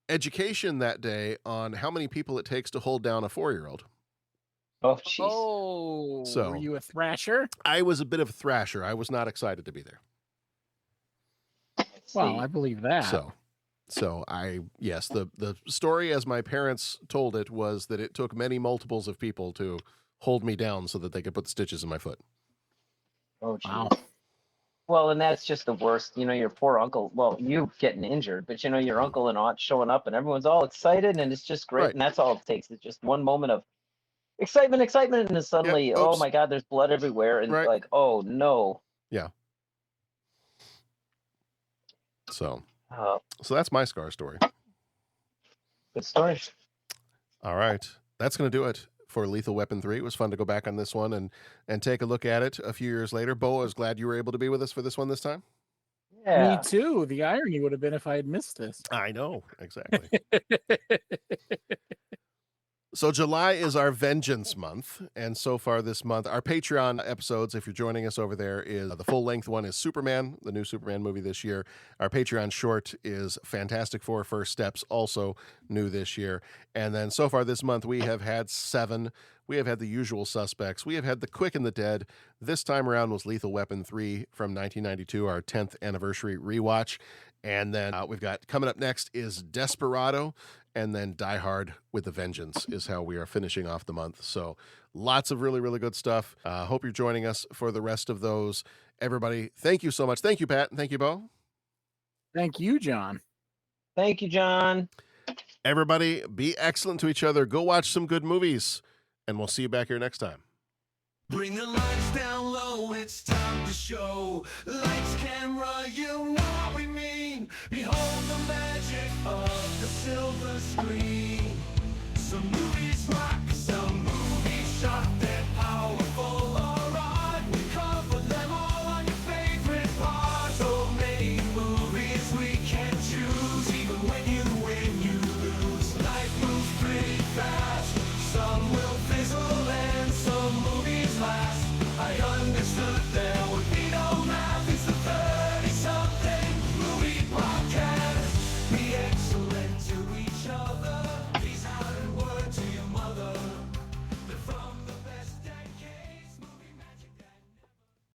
education that day on how many people it takes to hold down a 4-year-old. Oh, jeez. Oh, so were you a thrasher? I was a bit of a thrasher. I was not excited to be there. Well, I believe that. So the story as my parents told it was that it took many multiples of people to hold me down so that they could put the stitches in my foot. Oh, geez. Wow. Well, and that's just the worst. Your poor uncle, well, you getting injured, but your uncle and aunt showing up and everyone's all excited and it's just great. Right. And that's all it takes. It's just one moment of excitement, and then suddenly, oh my God, there's blood everywhere. And like, oh no. Yeah. So that's my scar story. Good story. All right. That's going to do it for Lethal Weapon 3. It was fun to go back on this one and take a look at it a few years later. Bo, I was glad you were able to be with us for this one this time. Yeah. Me too. The irony would have been if I had missed this. I know. Exactly. So July is our vengeance month, and so far this month, our Patreon episodes, if you're joining us over there, is the full-length one is Superman, the new Superman movie this year. Our Patreon short is Fantastic Four First Steps, also new this year. And then so far this month, we have had 7. We have had The Usual Suspects. We have had The Quick and the Dead. This time around was Lethal Weapon 3 from 1992, our 10th anniversary rewatch. And then we've got coming up next is Desperado, and then Die Hard with a Vengeance is how we are finishing off the month. So lots of really, really good stuff. Hope you're joining us for the rest of those. Everybody, thank you so much. Thank you, Pat. And thank you, Bo. Thank you, John. Thank you, John. Everybody, be excellent to each other. Go watch some good movies, and we'll see you back here next time. Bring the lights down low, it's time to show. Lights, camera, you know what we mean. Behold the magic of the silver screen. Some movies rock.